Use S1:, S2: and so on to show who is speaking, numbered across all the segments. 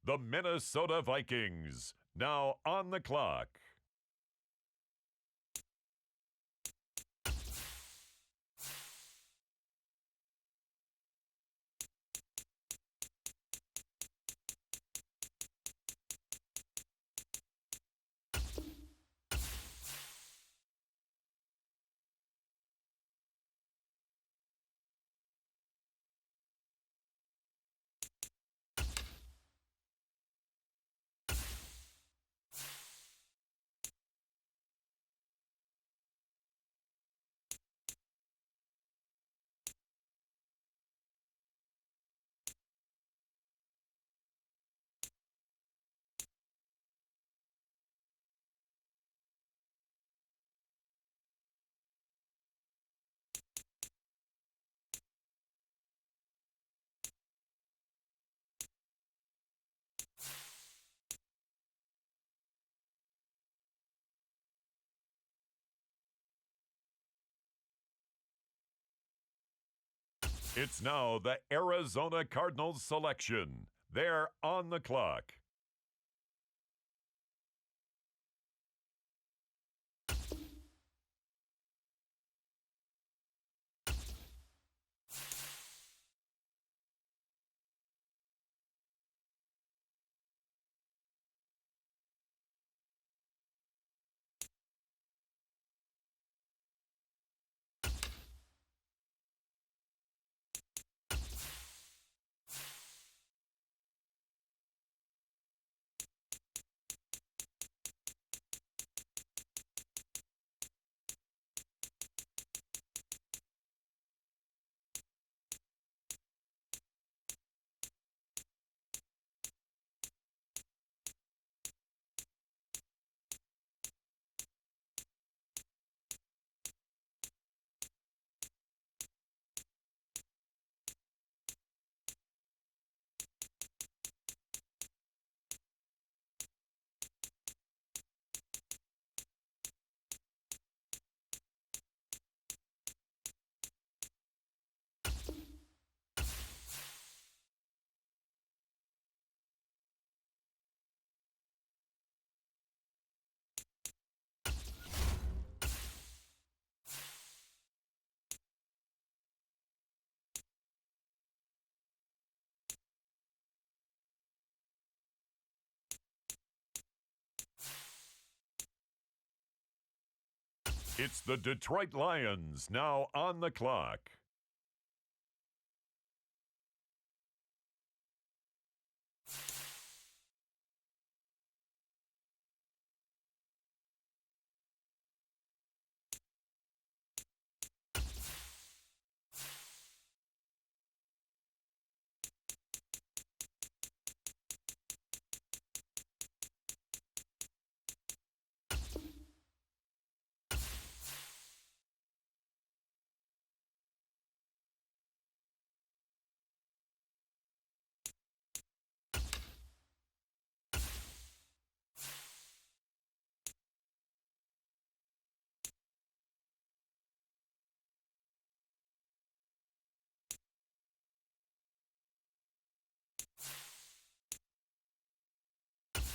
S1: the Minnesota Vikings, now on the clock. It's now the Arizona Cardinals selection. They're on the clock. It's the Detroit Lions, now on the clock.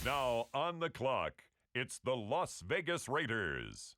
S1: Now on the clock, it's the Las Vegas Raiders.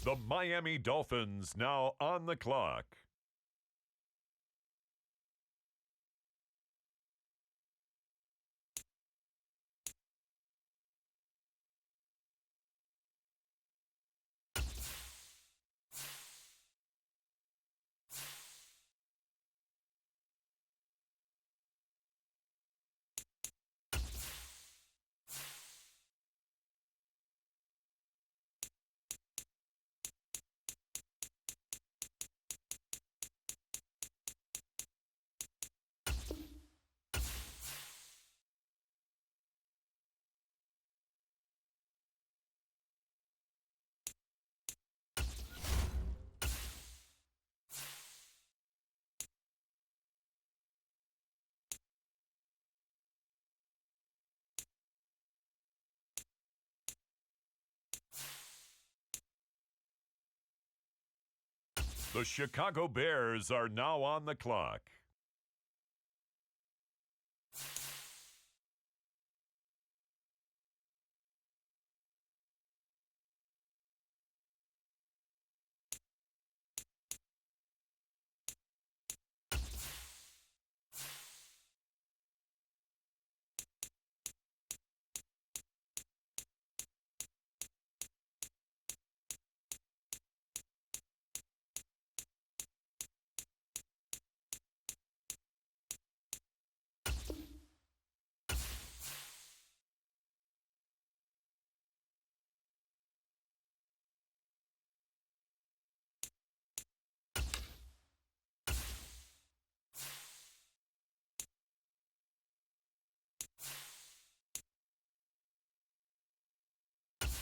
S1: The Miami Dolphins now on the clock. The Chicago Bears are now on the clock.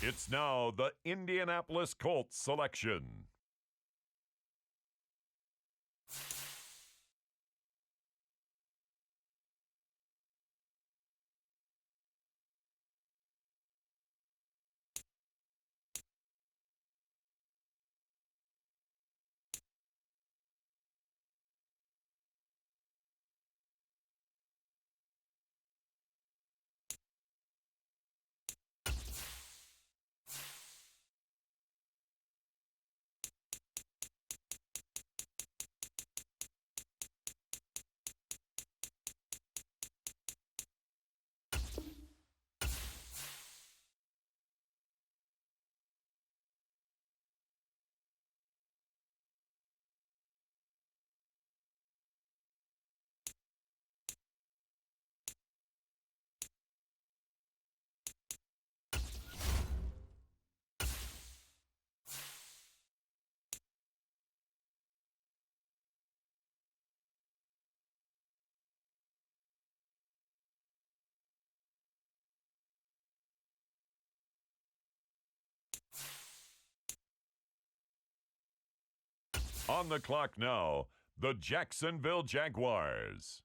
S1: It's now the Indianapolis Colts selection. On the clock now, the Jacksonville Jaguars.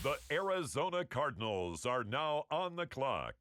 S1: The Arizona Cardinals are now on the clock.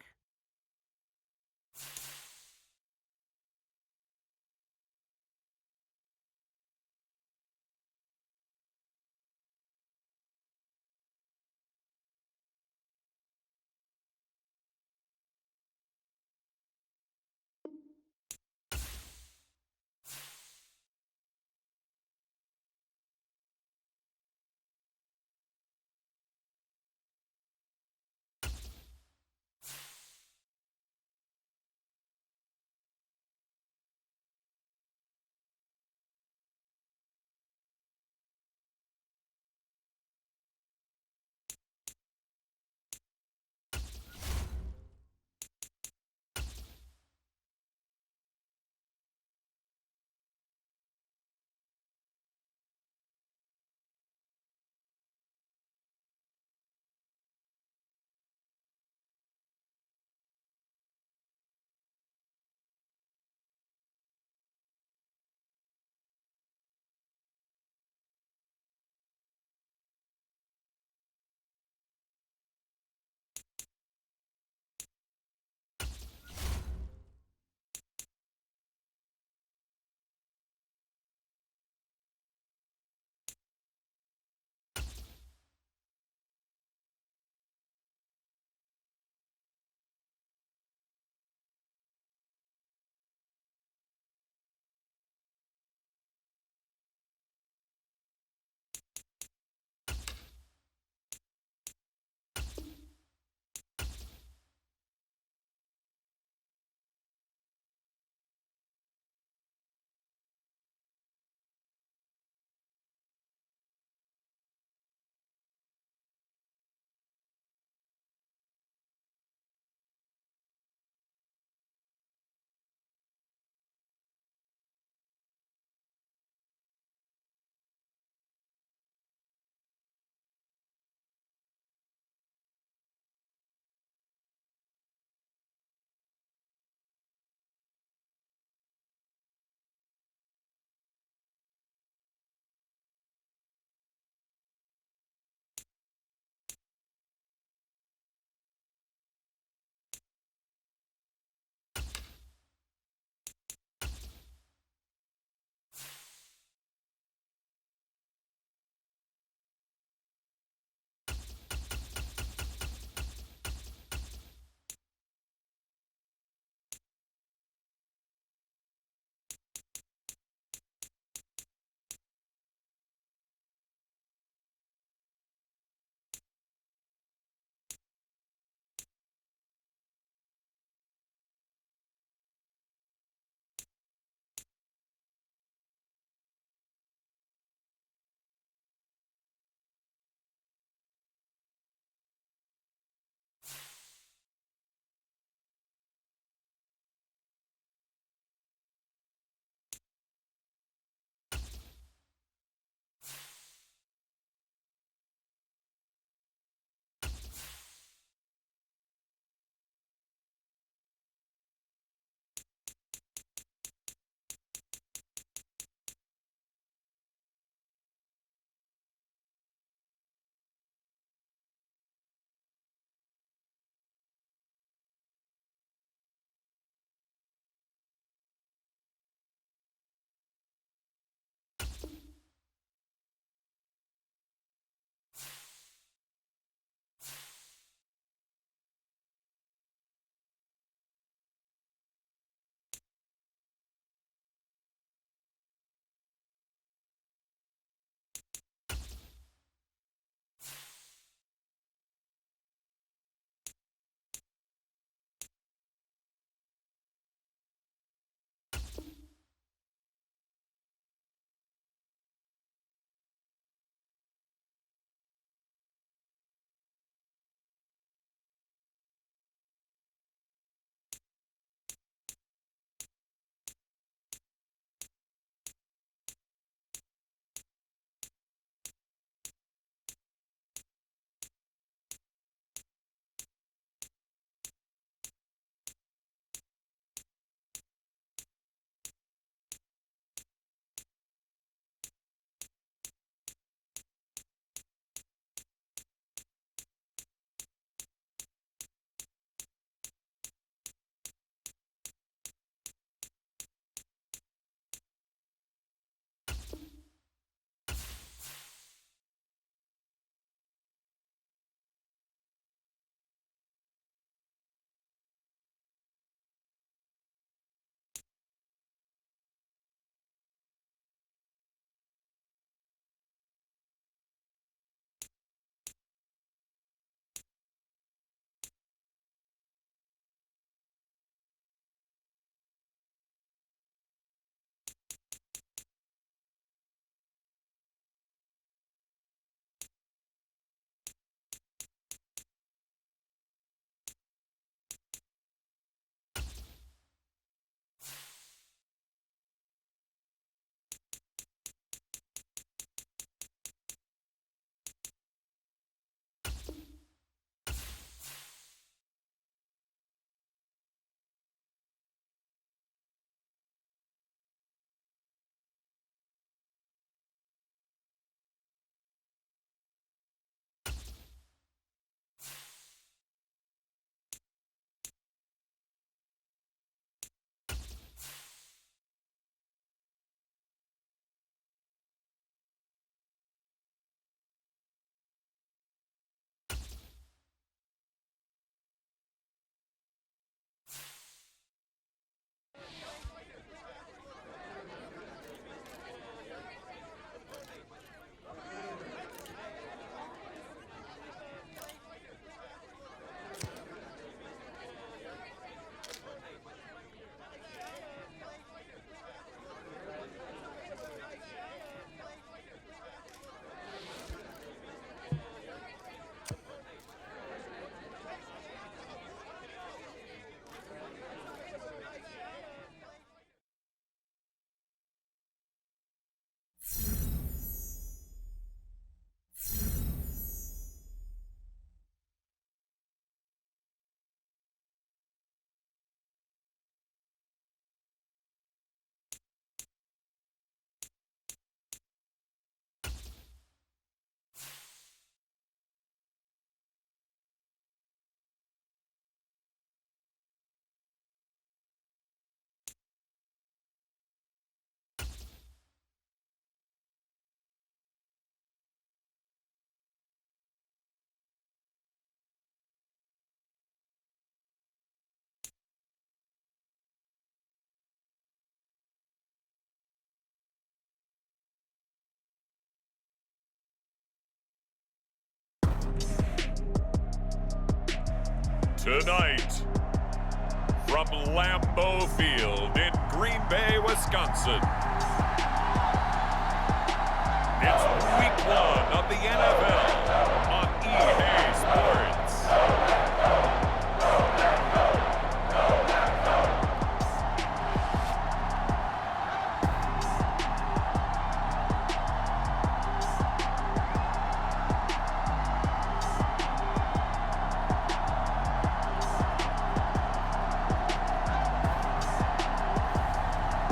S1: Tonight, from Lambeau Field in Green Bay, Wisconsin, it's Week 1 of the NFL on EA Sports.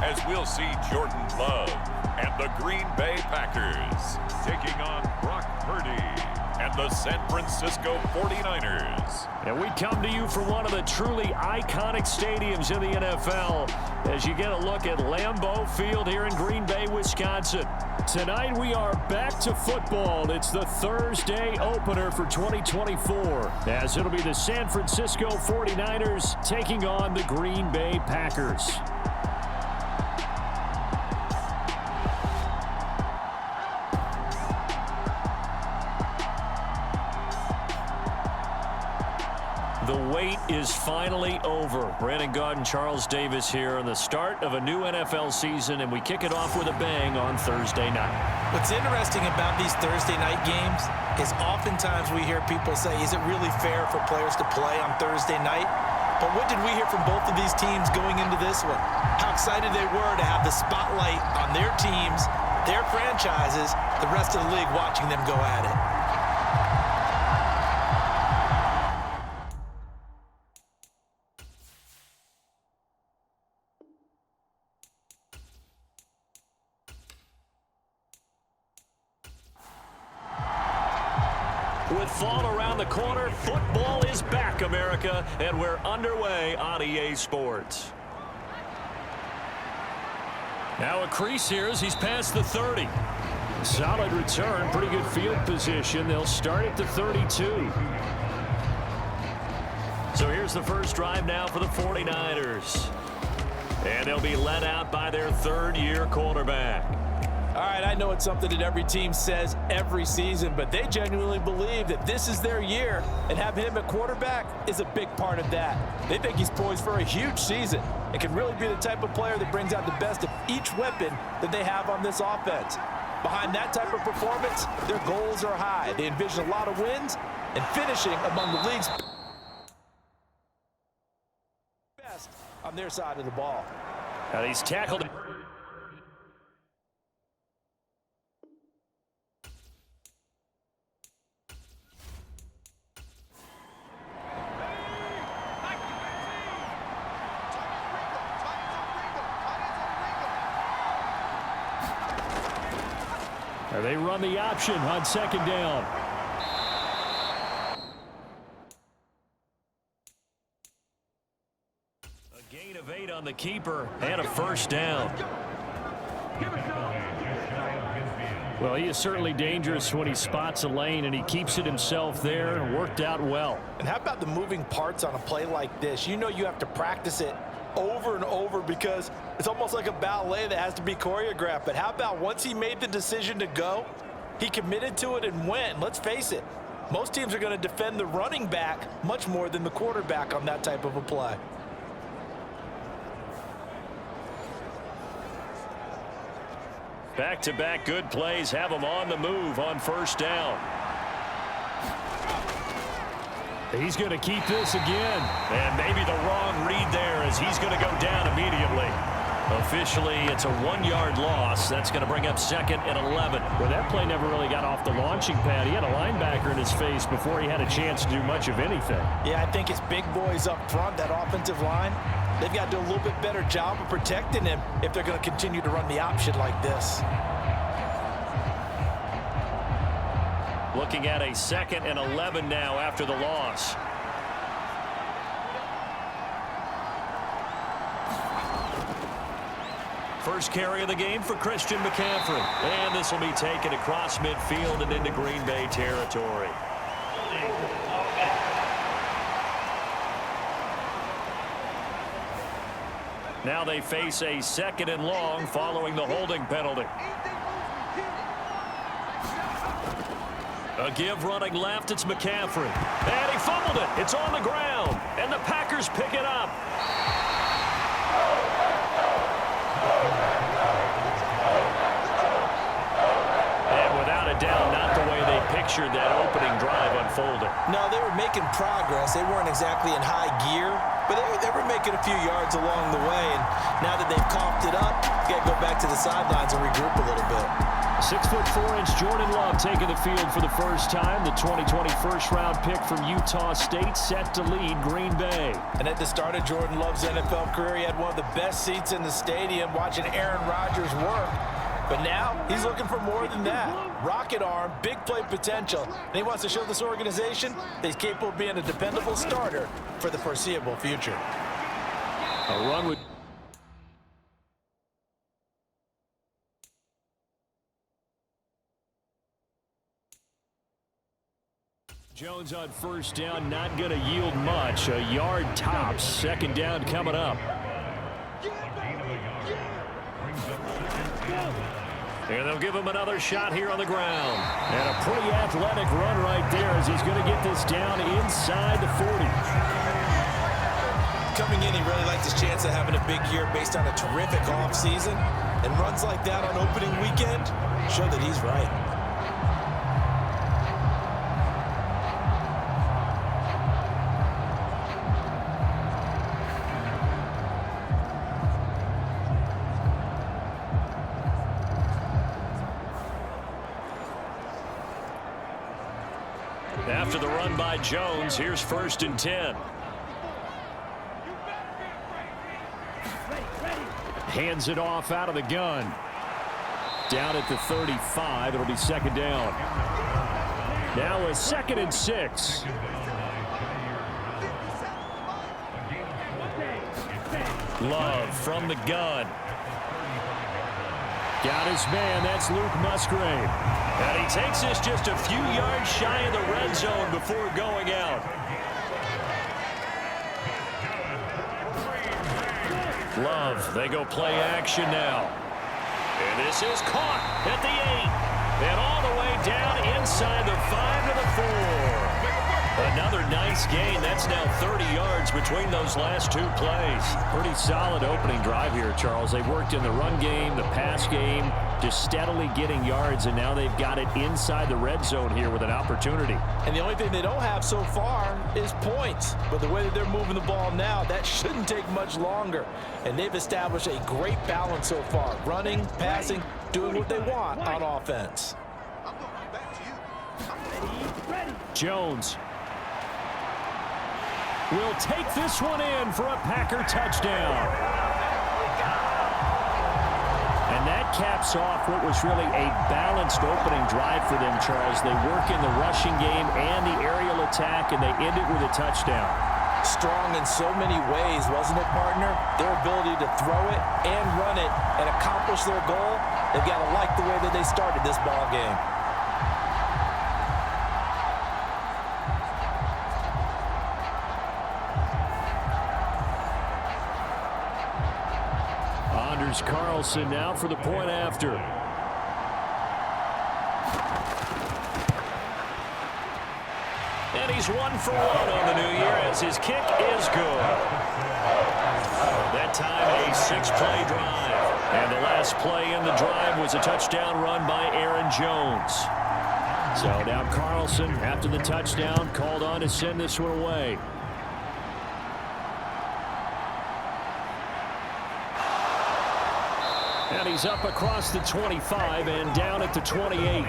S1: As we'll see Jordan Love and the Green Bay Packers taking on Brock Purdy and the San Francisco 49ers.
S2: And we come to you from one of the truly iconic stadiums in the NFL as you get a look at Lambeau Field here in Green Bay, Wisconsin. Tonight we are back to football. It's the Thursday opener for 2024 as it'll be the San Francisco 49ers taking on the Green Bay Packers. The wait is finally over. Brandon Gaudin, Charles Davis here on the start of a new NFL season, and we kick it off with a bang on Thursday night.
S3: What's interesting about these Thursday night games is oftentimes we hear people say, is it really fair for players to play on Thursday night? But what did we hear from both of these teams going into this one? How excited they were to have the spotlight on their teams, their franchises, the rest of the league watching them go at it.
S2: With fall around the corner, football is back, America, and we're underway on EA Sports. Now a crease here as he's past the 30. Solid return, pretty good field position. They'll start at the 32. So here's the first drive now for the 49ers. And they'll be led out by their third-year quarterback.
S3: All right, I know it's something that every team says every season, but they genuinely believe that this is their year, and having him at quarterback is a big part of that. They think he's poised for a huge season and can really be the type of player that brings out the best of each weapon that they have on this offense. Behind that type of performance, their goals are high. They envision a lot of wins and finishing among the league's best on their side of the ball.
S2: And he's tackled. They run the option on second down. A gain of 8 on the keeper and a first down. Well, he is certainly dangerous when he spots a lane, and he keeps it himself there and worked out well.
S3: And how about the moving parts on a play like this? You know you have to practice it over and over because it's almost like a ballet that has to be choreographed. But how about once he made the decision to go, he committed to it and went. Let's face it, most teams are going to defend the running back much more than the quarterback on that type of a play.
S2: Back-to-back good plays have him on the move on first down. He's going to keep this again. And maybe the wrong read there as he's going to go down immediately. Officially, it's a 1-yard loss. That's going to bring up 2nd and 11. Well, that play never really got off the launching pad. He had a linebacker in his face before he had a chance to do much of anything.
S3: Yeah, I think his big boys up front, that offensive line, they've got to do a little bit better job of protecting him if they're going to continue to run the option like this.
S2: Looking at a 2nd and 11 now after the loss. First carry of the game for Christian McCaffrey. And this will be taken across midfield and into Green Bay territory. Now they face a 2nd and long following the holding penalty. A give running left, it's McCaffrey. And he fumbled it. It's on the ground. And the Packers pick it up. And without a doubt, not the way they pictured that opening drive unfolding.
S3: No, they were making progress. They weren't exactly in high gear, but they were making a few yards along the way. And now that they've coughed it up, you got to go back to the sidelines and regroup a little bit.
S2: 6'4" Jordan Love taking the field for the first time. The 2020 first-round pick from Utah State set to lead Green Bay.
S3: And at the start of Jordan Love's NFL career, he had one of the best seats in the stadium watching Aaron Rodgers work. But now he's looking for more than that. Rocket arm, big play potential. And he wants to show this organization that he's capable of being a dependable starter for the foreseeable future.
S2: A run with... Jones on first down, not going to yield much. A yard tops. Second down coming up. And they'll give him another shot here on the ground. And a pretty athletic run right there as he's going to get this down inside the 40.
S3: Coming in, he really liked his chance of having a big year based on a terrific offseason. And runs like that on opening weekend show that he's right.
S2: After the run by Jones, here's 1st and 10. Hands it off out of the gun. Down at the 35, it'll be second down. Now a 2nd and 6. Love from the gun. Got his man, that's Luke Musgrave. And he takes this just a few yards shy of the red zone before going out. Love, they go play action now. And this is caught at the 8. And all the way down inside the 5 to the 4. Another nice gain. That's now 30 yards between those last two plays. Pretty solid opening drive here, Charles. They worked in the run game, the pass game, just steadily getting yards, and now they've got it inside the red zone here with an opportunity.
S3: And the only thing they don't have so far is points. But the way that they're moving the ball now, that shouldn't take much longer. And they've established a great balance so far. Running, passing, doing what they want on offense.
S2: Jones will take this one in for a Packer touchdown. And that caps off what was really a balanced opening drive for them, Charles. They work in the rushing game and the aerial attack, and they end it with a touchdown.
S3: Strong in so many ways, wasn't it, partner? Their ability to throw it and run it and accomplish their goal, they've got to like the way that they started this ball game.
S2: Carlson now for the point after. And he's 1 for 1 on the new year as his kick is good. That time a 6-play drive. And the last play in the drive was a touchdown run by Aaron Jones. So now Carlson, after the touchdown, called on to send this one away. And he's up across the 25 and down at the 28.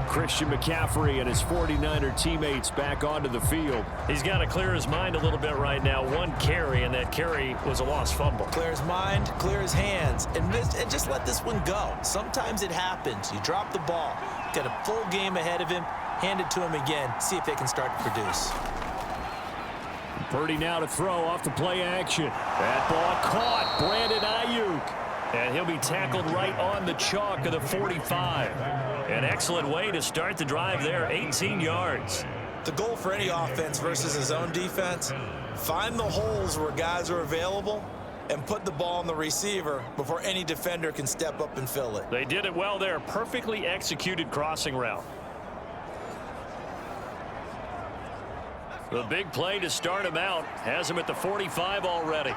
S2: Christian McCaffrey and his 49er teammates back onto the field. He's got to clear his mind a little bit right now. 1 carry, and that carry was a lost fumble.
S3: Clear his mind, clear his hands, and just let this one go. Sometimes it happens. You drop the ball, got a full game ahead of him, hand it to him again, see if they can start to produce.
S2: Purdy now to throw off the play action. That ball caught. Brandon Ayuk. And he'll be tackled right on the chalk of the 45. An excellent way to start the drive there. 18 yards.
S3: The goal for any offense versus his own defense, find the holes where guys are available and put the ball on the receiver before any defender can step up and fill it.
S2: They did it well there. Perfectly executed crossing route. The big play to start him out has him at the 45 already.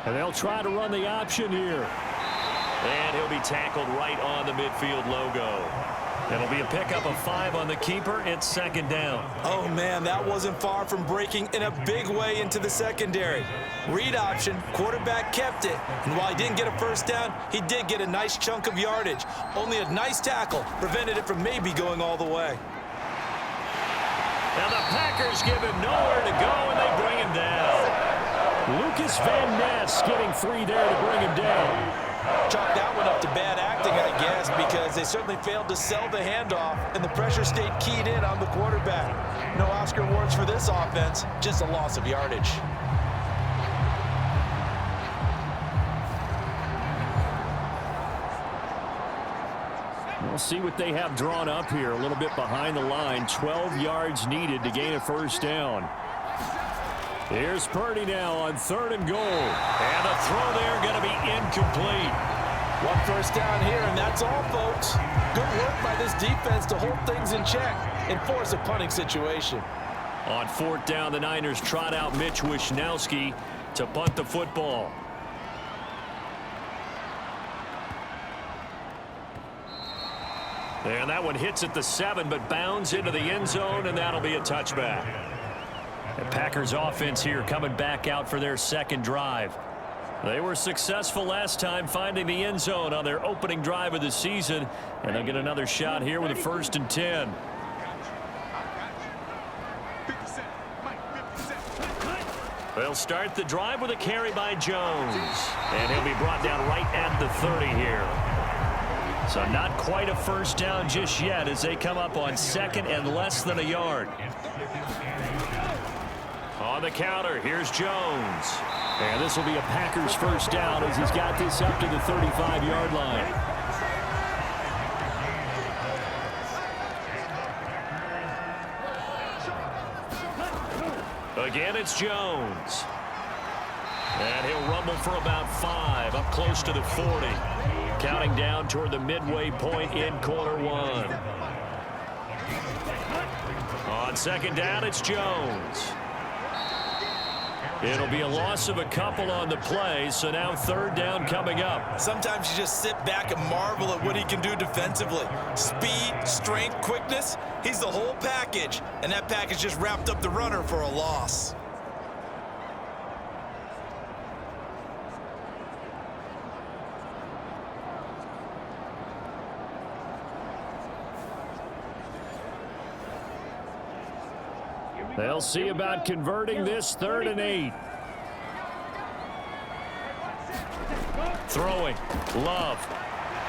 S2: And they'll try to run the option here. And he'll be tackled right on the midfield logo. It'll be a pickup of 5 on the keeper. It's second down.
S3: Oh, man, that wasn't far from breaking in a big way into the secondary. Read option, quarterback kept it. And while he didn't get a first down, he did get a nice chunk of yardage. Only a nice tackle prevented it from maybe going all the way.
S2: Now the Packers give him nowhere to go, and they bring him down. Lucas Van Ness getting 3 there to bring him down.
S3: Chalk that one up to bad acting, I guess, because they certainly failed to sell the handoff, and the pressure stayed keyed in on the quarterback. No Oscar awards for this offense, just a loss of yardage.
S2: We'll see what they have drawn up here. A little bit behind the line. 12 yards needed to gain a first down. Here's Purdy now on 3rd and goal. And the throw there going to be incomplete.
S3: One first down here, and that's all, folks. Good work by this defense to hold things in check and force a punting situation.
S2: On 4th down, the Niners trot out Mitch Wishnowski to punt the football. And that one hits at the 7, but bounds into the end zone, and that'll be a touchback. The Packers offense here coming back out for their second drive. They were successful last time finding the end zone on their opening drive of the season, and they'll get another shot here with a 1st and 10. They'll start the drive with a carry by Jones, and he'll be brought down right at the 30 here. So not quite a first down just yet as they come up on 2nd and less than a yard. On the counter, here's Jones. And this will be a Packers first down as he's got this up to the 35-yard line. Again, it's Jones. And he'll rumble for about 5, up close to the 40. Counting down toward the midway point in quarter 1. On 2nd down, it's Jones. It'll be a loss of a couple on the play, so now 3rd down coming up.
S3: Sometimes you just sit back and marvel at what he can do defensively. Speed, strength, quickness, he's the whole package. And that package just wrapped up the runner for a loss.
S2: They'll see about converting this 3rd and 8. Throwing. Love.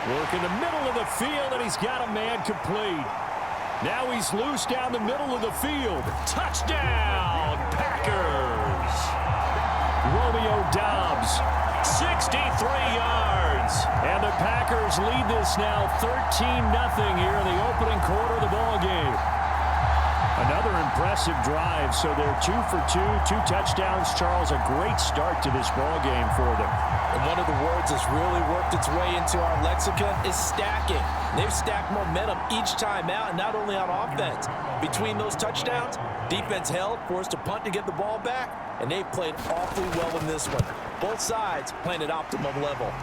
S2: Work in the middle of the field, and he's got a man complete. Now he's loose down the middle of the field. Touchdown, Packers. Romeo Doubs, 63 yards. And the Packers lead this now 13-0 here in the opening quarter of the ballgame. Another impressive drive, so they're 2 for 2, 2 touchdowns. Charles, a great start to this ball game for them.
S3: And one of the words that's really worked its way into our lexicon is stacking. They've stacked momentum each time out, and not only on offense. Between those touchdowns, defense held, forced a punt to get the ball back, and they've played awfully well in this one. Both sides playing at optimum level.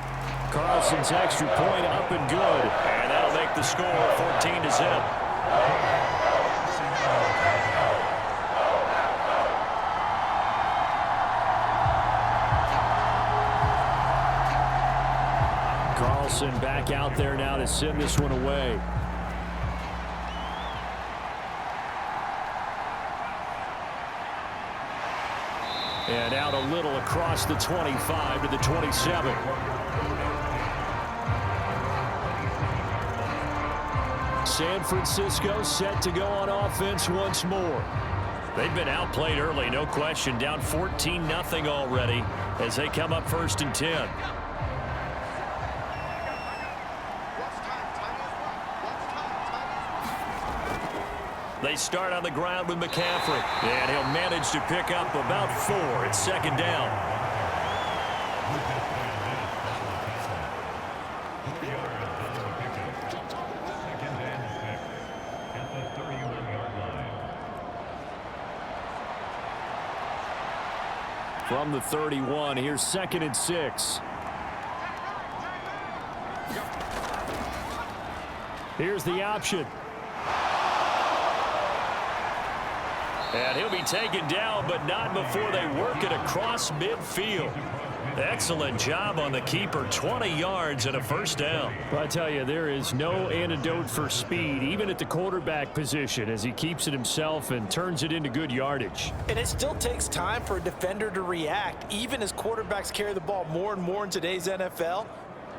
S2: Carlson's extra point up and good, and that'll make the score 14-0. Carlson back out there now to send this one away. And out a little across the 25 to the 27. San Francisco set to go on offense once more. They've been outplayed early, no question. Down 14-0 already as they come up 1st and 10. They start on the ground with McCaffrey, and he'll manage to pick up about 4. It's second down. From the 31, here's 2nd and 6. Here's the option. And he'll be taken down, but not before they work it across midfield. Excellent job on the keeper. 20 yards and a first down.
S4: Well, I tell you, there is no antidote for speed, even at the quarterback position, as he keeps it himself and turns it into good yardage.
S3: And it still takes time for a defender to react. Even as quarterbacks carry the ball more and more in today's NFL,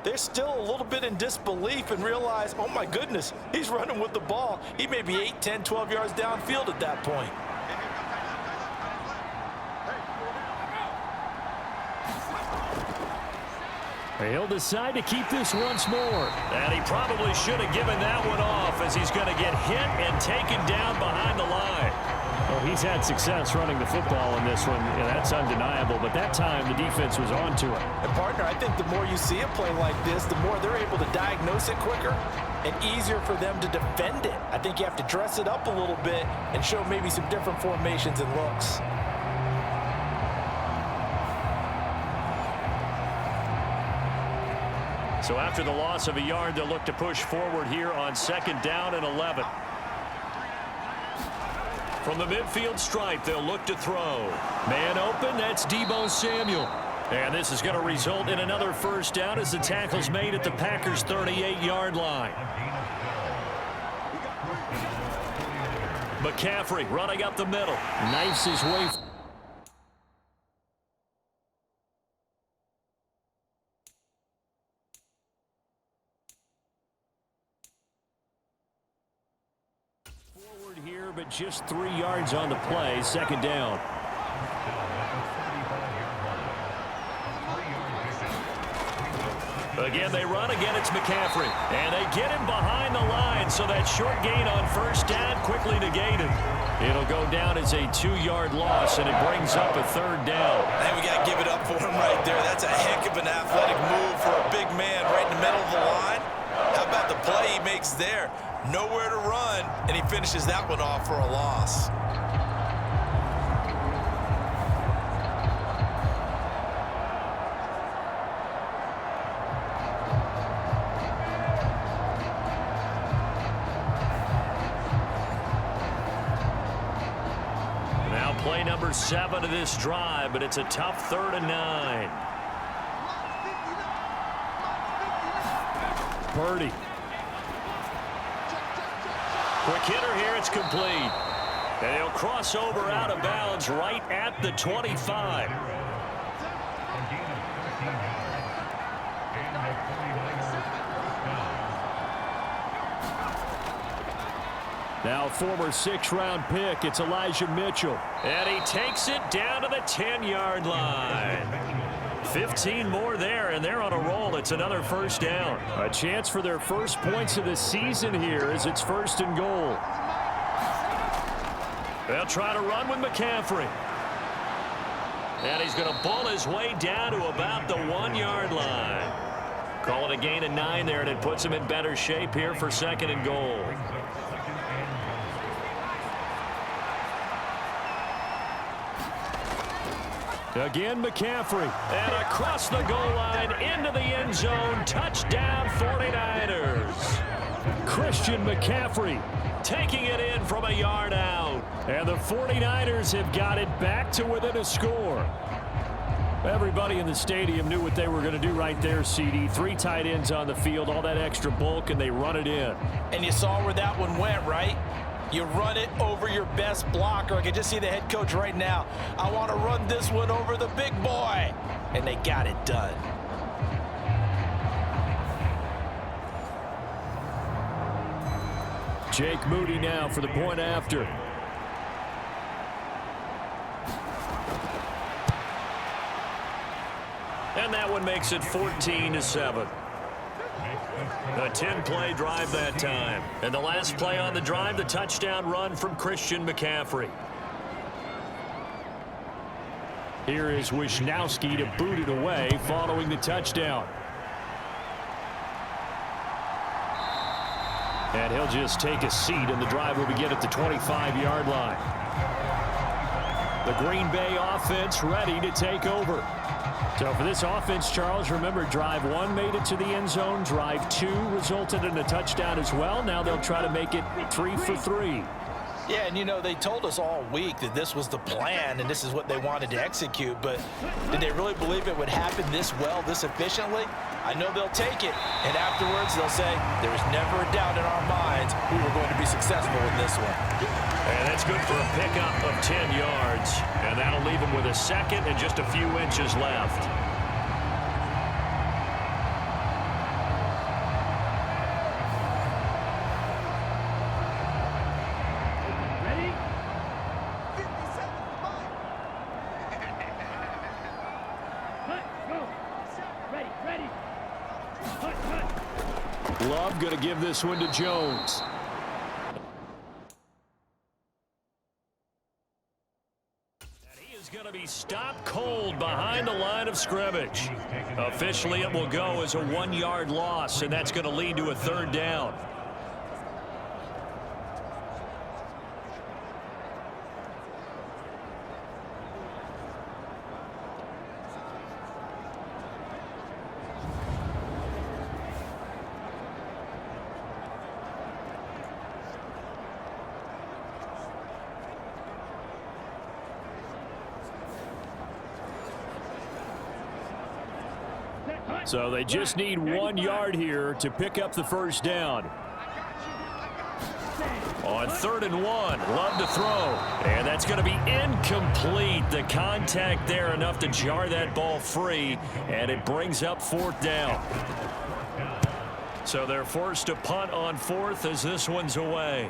S3: they're still a little bit in disbelief and realize, oh my goodness, he's running with the ball. He may be 8, 10, 12 yards downfield at that point.
S4: He'll decide to keep this once more.
S2: And he probably should have given that one off, as he's going to get hit and taken down behind the line.
S4: Well, he's had success running the football in this one, and that's undeniable. But that time, the defense was on to him.
S3: And, partner, I think the more you see a play like this, the more they're able to diagnose it quicker and easier for them to defend it. I think you have to dress it up a little bit and show maybe some different formations and looks.
S2: So after the loss of a yard, they'll look to push forward here on 2nd down and 11. From the midfield stripe, they'll look to throw. Man open, that's Deebo Samuel. And this is going to result in another first down as the tackle's made at the Packers' 38-yard line. McCaffrey running up the middle.
S4: Knifes his way. Here, but just 3 yards on the play. 2nd down.
S2: Again, they run. Again, it's McCaffrey. And they get him behind the line, so that short gain on first down quickly negated. It'll go down as a 2-yard loss, and it brings up a 3rd down.
S3: Hey, we got to give it up for him right there. That's a heck of an athletic move for a big man right in the middle of the line. How about the play he makes there? Nowhere to run, and he finishes that one off for a loss.
S2: Now play number 7 of this drive, but it's a tough 3rd and 9.
S4: Purdy.
S2: Quick hitter here, it's complete. And he'll cross over out of bounds right at the 25.
S4: Now former 6th-round pick, it's Elijah Mitchell.
S2: And he takes it down to the 10-yard line. 15 more there, and they're on a roll. It's another first down.
S4: A chance for their first points of the season here as it's 1st and goal.
S2: They'll try to run with McCaffrey. And he's going to bull his way down to about the 1-yard line. Call it a gain of 9 there, and it puts him in better shape here for 2nd and goal.
S4: Again, McCaffrey.
S2: And across the goal line into the end zone. Touchdown, 49ers.
S4: Christian McCaffrey
S2: taking it in from a yard out.
S4: And the 49ers have got it back to within a score. Everybody in the stadium knew what they were going to do right there, CD. 3 tight ends on the field, all that extra bulk, and they run it in.
S3: And you saw where that one went, right? You run it over your best blocker. I can just see the head coach right now. I want to run this one over the big boy. And they got it done.
S4: Jake Moody now for the point after.
S2: And that one makes it 14-7. A 10-play drive that time. And the last play on the drive, the touchdown run from Christian McCaffrey.
S4: Here is Wisnowski to boot it away following the touchdown. And he'll just take a seat, and the drive will begin at the 25-yard line. The Green Bay offense ready to take over. So for this offense, Charles, remember, drive 1 made it to the end zone. Drive 2 resulted in a touchdown as well. Now they'll try to make it 3 for 3.
S3: Yeah, and you know, they told us all week that this was the plan and this is what they wanted to execute, but did they really believe it would happen this well, this efficiently? I know they'll take it, and afterwards they'll say, there was never a doubt in our minds we were going to be successful in this one.
S2: And that's good for a pickup of 10 yards, and that'll leave him with a second and just a few inches left.
S4: Love going to give this one to Jones.
S2: And he is going to be stopped cold behind the line of scrimmage. Officially, it will go as a 1-yard loss, and that's going to lead to a 3rd down.
S4: So they just need 1 yard here to pick up the first down.
S2: On 3rd and 1, Love to throw. And that's going to be incomplete. The contact there enough to jar that ball free, and it brings up 4th down. So they're forced to punt on 4th as this one's away.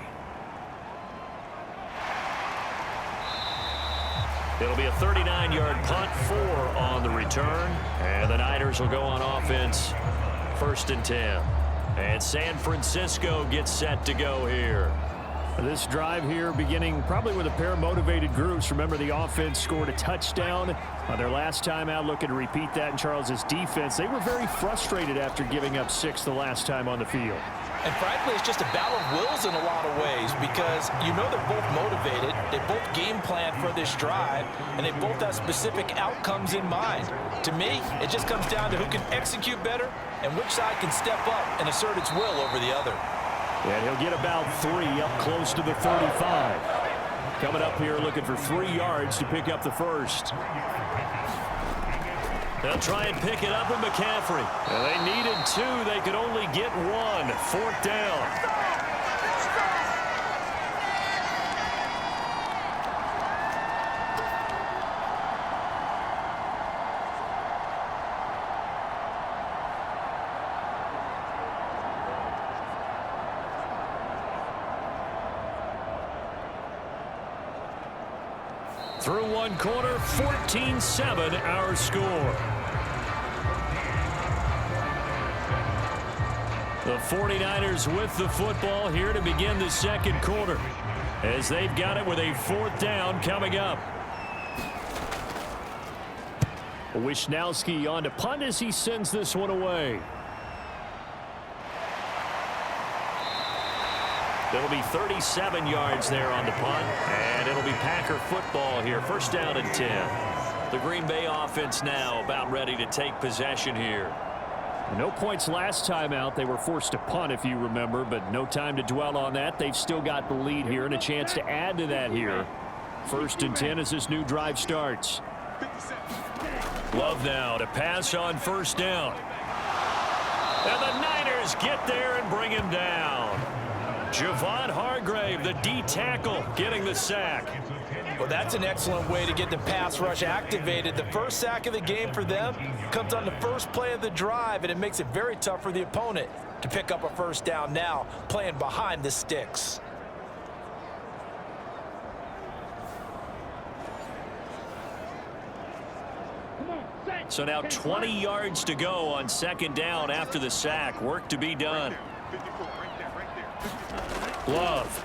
S2: It'll be a 39-yard punt, 4 on the return. And the Niners will go on offense, 1st and 10. And San Francisco gets set to go here.
S4: This drive here beginning probably with a pair of motivated groups. Remember, the offense scored a touchdown on their last time out. Looking to repeat that in Charles's defense. They were very frustrated after giving up 6 the last time on the field.
S3: And frankly, it's just a battle of wills in a lot of ways because you know they're both motivated, they both game plan for this drive, and they both have specific outcomes in mind. To me, it just comes down to who can execute better and which side can step up and assert its will over the other.
S4: And he'll get about 3 up close to the 35. Coming up here looking for 3 yards to pick up the first.
S2: They'll try and pick it up with McCaffrey.
S4: And they needed 2. They could only get 1. 4th down.
S2: Through 1 quarter, 14-7 our score. The 49ers with the football here to begin the 2nd quarter as they've got it with a 4th down coming up.
S4: Wisnowski on to punt as he sends this one away.
S2: It'll be 37 yards there on the punt, and it'll be Packer football here. 1st down and 10. The Green Bay offense now about ready to take possession here.
S4: No points last time out. They were forced to punt, if you remember, but no time to dwell on that. They've still got the lead here and a chance to add to that here. 1st and 10 as this new drive starts.
S2: Love now to pass on 1st down. And the Niners get there and bring him down. Javon Hargrave, the D tackle, getting the sack.
S3: Well, that's an excellent way to get the pass rush activated. The first sack of the game for them comes on the first play of the drive, and it makes it very tough for the opponent to pick up a 1st down now, playing behind the sticks.
S5: Come on, set.
S2: So now 20 yards to go on second down after the sack. Work to be done. Love.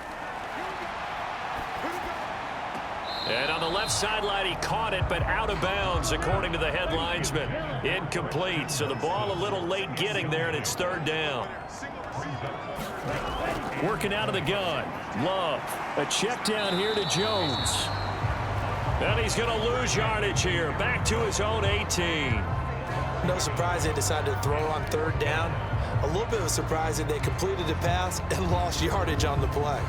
S2: And on the left sideline, he caught it, but out of bounds, according to the head linesman. Incomplete, so the ball a little late getting there, and it's third down. Working out of the gun. Love. A check down here to Jones. And he's going to lose yardage here. Back to his own 18.
S3: No surprise they decided to throw on third down. A little bit of a surprise that they completed the pass and lost yardage on the play.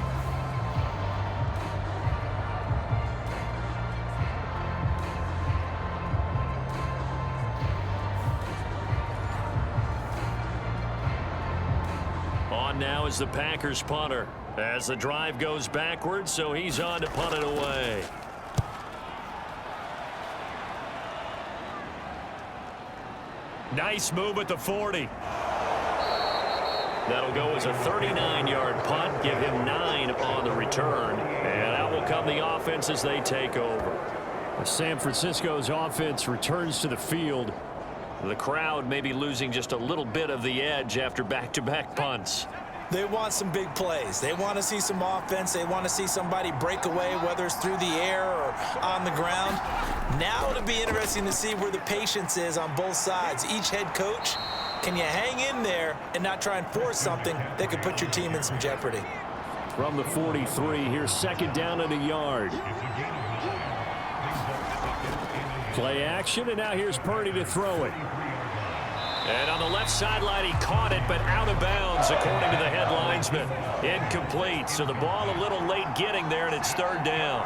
S2: On now is the Packers punter as the drive goes backwards, so he's on to punt it away. Nice move at the 40. That'll go as a 39-yard punt. Give him 9 on the return. And out will come the offense as they take over.
S4: San Francisco's offense returns to the field.
S2: The crowd may be losing just a little bit of the edge after back-to-back punts.
S3: They want some big plays. They want to see some offense. They want to see somebody break away, whether it's through the air or on the ground. Now it'll be interesting to see where the patience is on both sides. Each head coach, can you hang in there and not try and force something that could put your team in some jeopardy?
S4: From the 43, here's second down and a yard. Play action, and now here's Purdy to throw it.
S2: And on the left sideline, he caught it, but out of bounds, according to the head linesman. Incomplete, so the ball a little late getting there, and it's third down.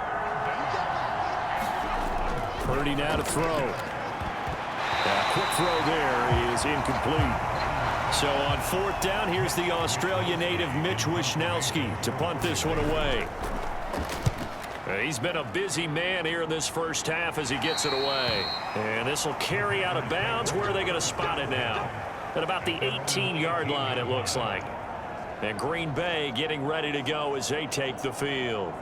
S4: Purdy now to throw. A quick throw there is incomplete.
S2: So on fourth down, here's the Australia native Mitch Wishnowsky to punt this one away. He's been a busy man here in this first half as he gets it away. And this will carry out of bounds. Where are they going to spot it now? At about the 18-yard line, it looks like. And Green Bay getting ready to go as they take the field.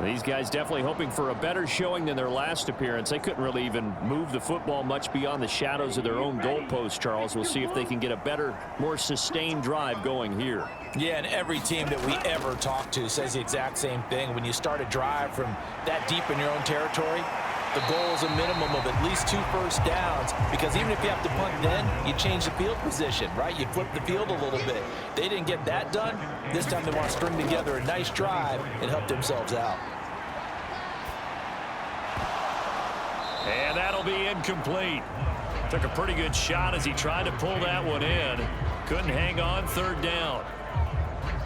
S4: These guys definitely hoping for a better showing than their last appearance. They couldn't really even move the football much beyond the shadows of their own goalpost, Charles. We'll see if they can get a better, more sustained drive going here.
S3: Yeah, and every team that we ever talk to says the exact same thing. When you start a drive from that deep in your own territory, the goal is a minimum of at least 2 first downs, because even if you have to punt then, you change the field position, right? You flip the field a little bit. They didn't get that done. This time they want to string together a nice drive and help themselves out.
S2: And that'll be incomplete. Took a pretty good shot as he tried to pull that one in. Couldn't hang on third down.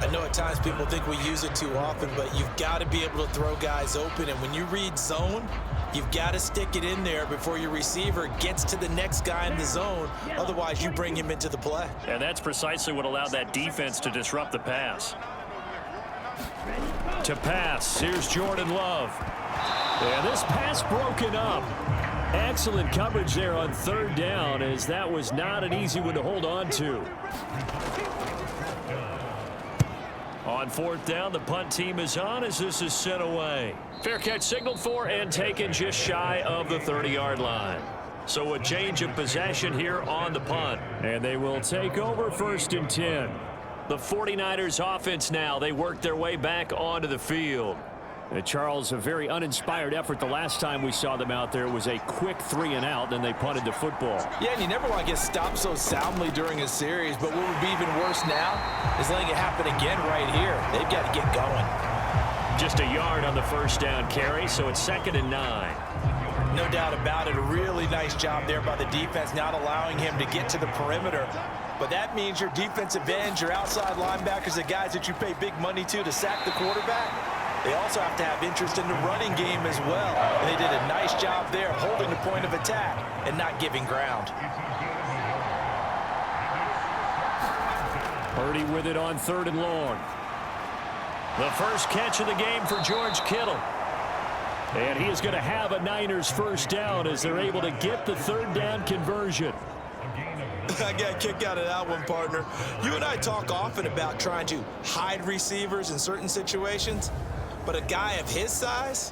S3: I know at times people think we use it too often, but you've got to be able to throw guys open. And when you read zone, you've got to stick it in there before your receiver gets to the next guy in the zone. Otherwise, you bring him into the play.
S2: And that's precisely what allowed that defense to disrupt the pass. To pass, here's Jordan Love.
S4: And this pass broken up. Excellent coverage there on third down, as that was not an easy one to hold on to.
S2: On fourth down, the punt team is on as this is sent away. Fair catch signaled for and taken just shy of the 30-yard line. So a change of possession here on the punt.
S4: And they will take over first and 10.
S2: The 49ers offense now. They work their way back onto the field.
S4: Charles, a very uninspired effort the last time we saw them out there. It was a quick 3 and out, then they punted the football.
S3: Yeah, and you never want to get stopped so soundly during a series, but what would be even worse now is letting it happen again right here. They've got to get going.
S2: Just a yard on the first down carry, so it's 2nd and 9.
S3: No doubt about it. A really nice job there by the defense, not allowing him to get to the perimeter. But that means your defensive ends, your outside linebackers, the guys that you pay big money to sack the quarterback, they also have to have interest in the running game as well. And they did a nice job there holding the point of attack and not giving ground.
S4: Purdy with it on 3rd and long.
S2: The first catch of the game for George Kittle.
S4: And he is going to have a Niners first down as they're able to get the 3rd down conversion.
S3: I got a kick out of that one, partner. You and I talk often about trying to hide receivers in certain situations, but a guy of his size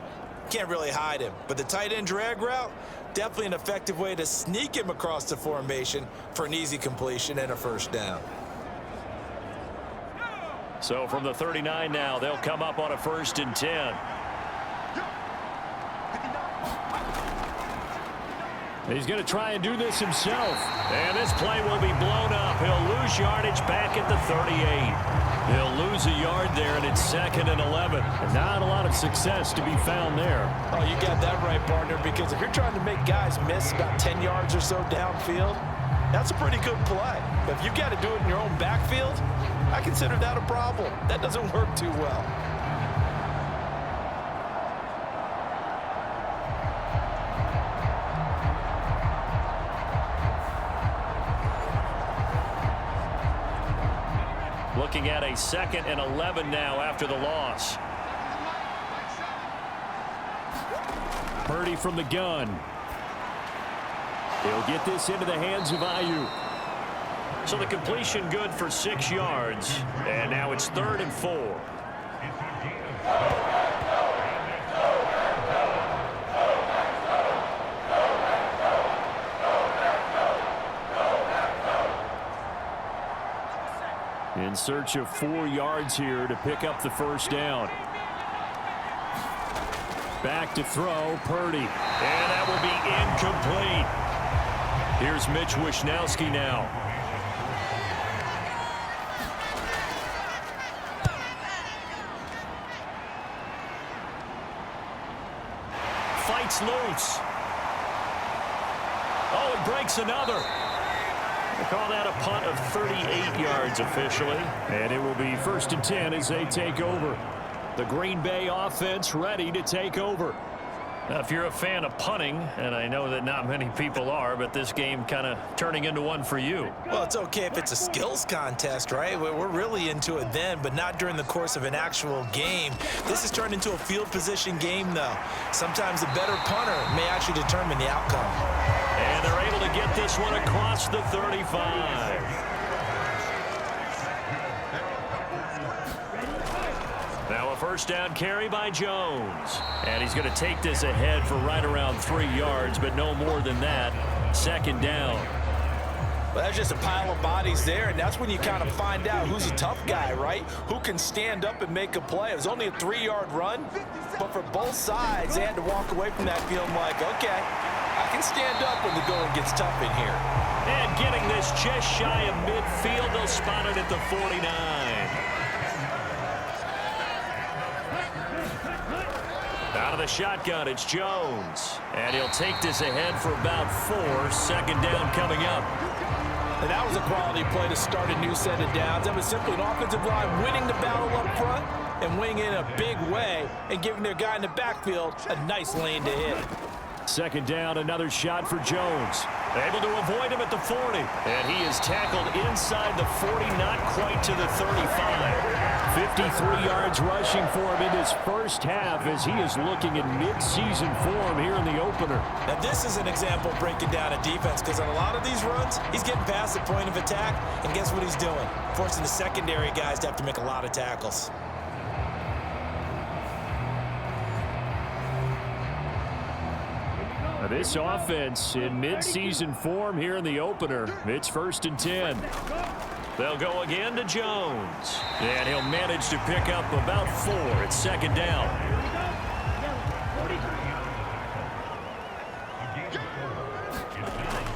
S3: can't really hide him. But the tight end drag route, definitely an effective way to sneak him across the formation for an easy completion and a first down.
S2: So from the 39 now, they'll come up on a 1st and 10.
S4: He's going to try and do this himself.
S2: And this play will be blown up. He'll lose yardage back at the 38. He'll lose a yard there, and it's 2nd and 11.
S4: Not a lot of success to be found there.
S3: Oh, you got that right, partner, because if you're trying to make guys miss about 10 yards or so downfield, that's a pretty good play. But if you've got to do it in your own backfield, I consider that a problem. That doesn't work too well.
S2: Looking at a 2nd and 11 now after the loss.
S4: Purdy from the gun. He'll get this into the hands of Ayuk.
S2: So the completion good for 6 yards. And now it's 3rd and 4.
S4: In search of 4 yards here to pick up the first down. Back to throw, Purdy.
S2: And that will be incomplete. Here's Mitch Wishnowski now. Fights loose. Oh, it breaks another. They call that a punt of 38 yards officially.
S4: And it will be 1st and 10 as they take over. The Green Bay offense ready to take over.
S2: Now, if you're a fan of punting, and I know that not many people are, but this game kind of turning into one for you.
S3: Well, it's okay if it's a skills contest, right? We're really into it then, but not during the course of an actual game. This has turned into a field position game, though. Sometimes the better punter may actually determine the outcome.
S2: And they're able to get this one across the 35. Now a first down carry by Jones. And he's going to take this ahead for right around 3 yards, but no more than that. 2nd down.
S3: Well, that's just a pile of bodies there, and that's when you kind of find out who's a tough guy, right? Who can stand up and make a play. It was only a 3-yard run, but for both sides, they had to walk away from that feeling like, okay, I can stand up when the going gets tough in here.
S2: And getting this just shy of midfield, they'll spot it at the 49. Out of the shotgun, it's Jones. And he'll take this ahead for about 4. 2nd down coming up.
S3: And that was a quality play to start a new set of downs. That was simply an offensive line winning the battle up front and winning in a big way and giving their guy in the backfield a nice lane to hit.
S4: 2nd down, another shot for Jones.
S2: Able to avoid him at the 40. And he is tackled inside the 40, not quite to the 35.
S4: 53 yards rushing for him in his first half as he is looking in mid-season form here in the opener.
S3: Now this is an example of breaking down a defense, because on a lot of these runs, he's getting past the point of attack, and guess what he's doing? Forcing the secondary guys to have to make a lot of tackles.
S4: This offense in mid-season form here in the opener. It's 1st and 10.
S2: They'll go again to Jones. And he'll manage to pick up about 4. It's 2nd down.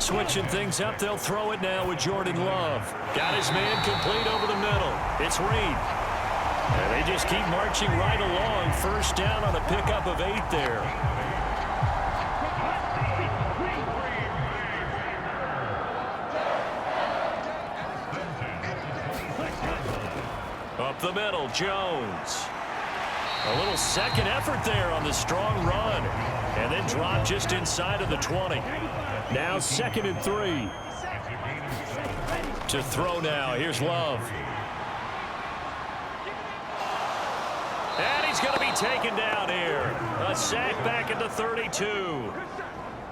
S2: Switching things up, they'll throw it now with Jordan Love. Got his man complete over the middle. It's Reed. And they just keep marching right along. First down on a pickup of 8 there. Up the middle, Jones. A little second effort there on the strong run. And then drop just inside of the 20.
S4: Now 2nd and 3.
S2: To throw now, here's Love. And he's going to be taken down here. A sack back at the 32.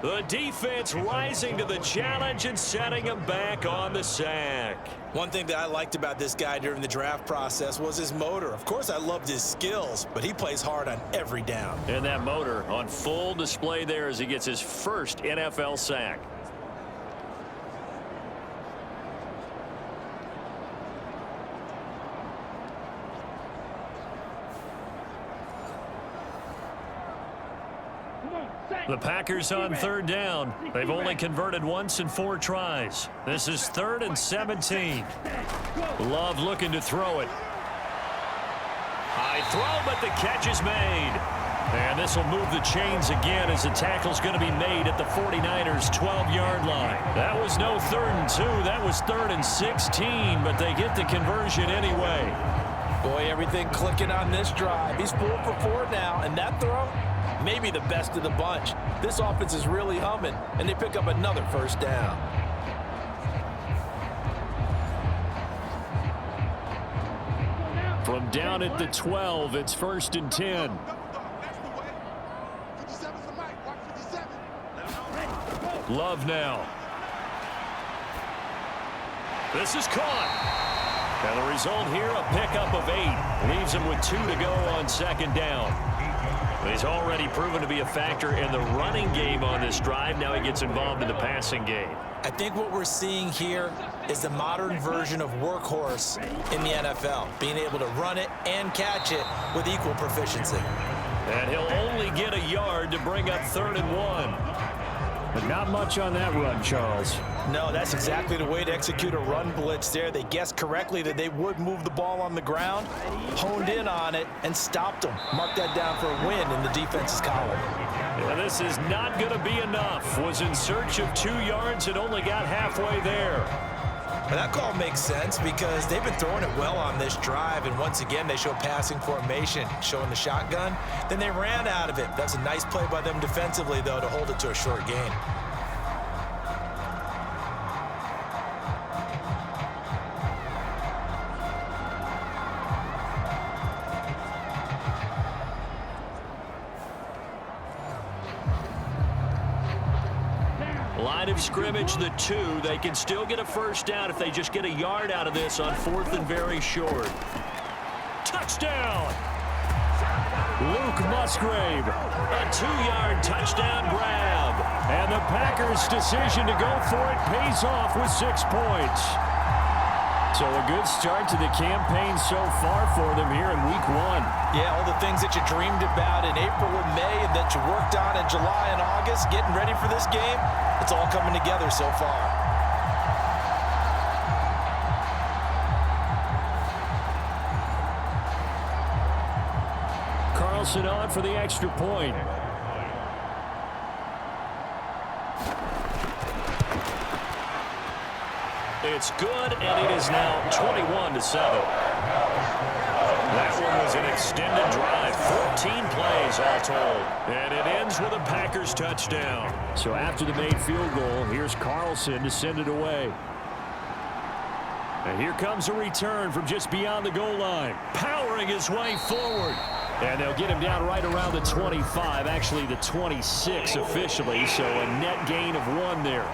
S2: The defense rising to the challenge and setting him back on the sack.
S3: One thing that I liked about this guy during the draft process was his motor. Of course, I loved his skills, but he plays hard on every down.
S2: And that motor on full display there as he gets his first NFL sack. The Packers on third down. They've only converted once in 4 tries. This is 3rd and 17. Love looking to throw it. High throw, but the catch is made. And this will move the chains again as the tackle's going to be made at the 49ers' 12-yard line. That was no 3rd and 2. That was 3rd and 16, but they get the conversion anyway.
S3: Boy, everything clicking on this drive. He's 4 for 4 now, and that throw, maybe the best of the bunch. This offense is really humming, and they pick up another first down.
S4: From down at the 12, it's 1st and 10. Love now. This is caught. And the result here, a pickup of 8. Leaves him with 2 to go on 2nd down. He's already proven to be a factor in the running game on this drive. Now he gets involved in the passing game.
S3: I think what we're seeing here is the modern version of workhorse in the NFL, being able to run it and catch it with equal proficiency.
S2: And he'll only get a yard to bring up 3rd and 1.
S4: But not much on that run, Charles.
S3: No, that's exactly the way to execute a run blitz there. They guessed correctly that they would move the ball on the ground, honed in on it, and stopped them. Mark that down for a win in the defense's column.
S2: Yeah, this is not going to be enough. Was in search of 2 yards and only got halfway there.
S3: And that call makes sense because they've been throwing it well on this drive, and once again they show passing formation, showing the shotgun. Then they ran out of it. That's a nice play by them defensively, though, to hold it to a short gain.
S2: Line of scrimmage, the 2. They can still get a first down if they just get a yard out of this on 4th and very short. Touchdown!
S4: Luke Musgrave.
S2: A 2-yard touchdown grab.
S4: And the Packers' decision to go for it pays off with 6 points. So a good start to the campaign so far for them here in week 1.
S3: Yeah, all the things that you dreamed about in April and May and that you worked on in July and August, getting ready for this game, it's all coming together so far.
S4: Carlson on for the extra point.
S2: It's good, and it is now 21-7. That one was an extended drive, 14 plays all told. And it ends with a Packers touchdown.
S4: So after the made field goal, here's Carlson to send it away. And here comes a return from just beyond the goal line. Powering his way forward. And they'll get him down right around the 25, actually the 26 officially, so a net gain of 1 there.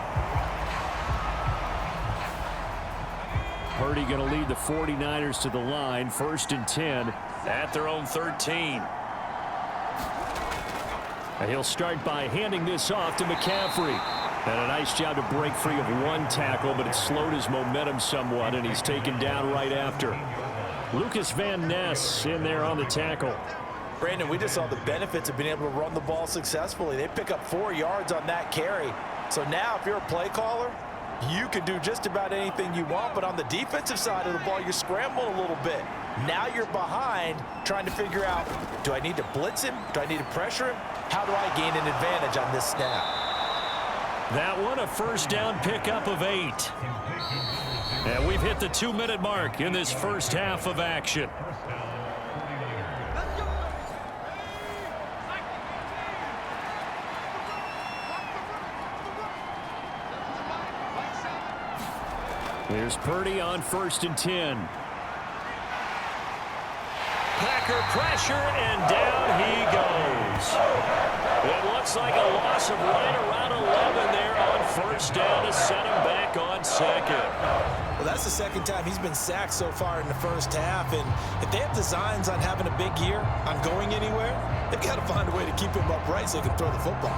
S4: Purdy going to lead the 49ers to the line, 1st and 10.
S2: At their own 13.
S4: And he'll start by handing this off to McCaffrey. And a nice job to break free of 1 tackle, but it slowed his momentum somewhat, and he's taken down right after. Lucas Van Ness in there on the tackle.
S3: Brandon, we just saw the benefits of being able to run the ball successfully. They pick up 4 yards on that carry. So now if you're a play caller, you can do just about anything you want, but on the defensive side of the ball, you're scrambling a little bit. Now you're behind trying to figure out, do I need to blitz him? Do I need to pressure him? How do I gain an advantage on this snap?
S2: That one, a first down pickup of 8. And we've hit the 2-minute mark in this first half of action.
S4: There's Purdy on 1st and 10.
S2: Packer pressure, and down he goes. goes. It looks like a loss of right around 11 there on first down to set him back on second.
S3: Well, that's the second time he's been sacked so far in the first half, and if they have designs on having a big year, on going anywhere, they've got to find a way to keep him upright so they can throw the football.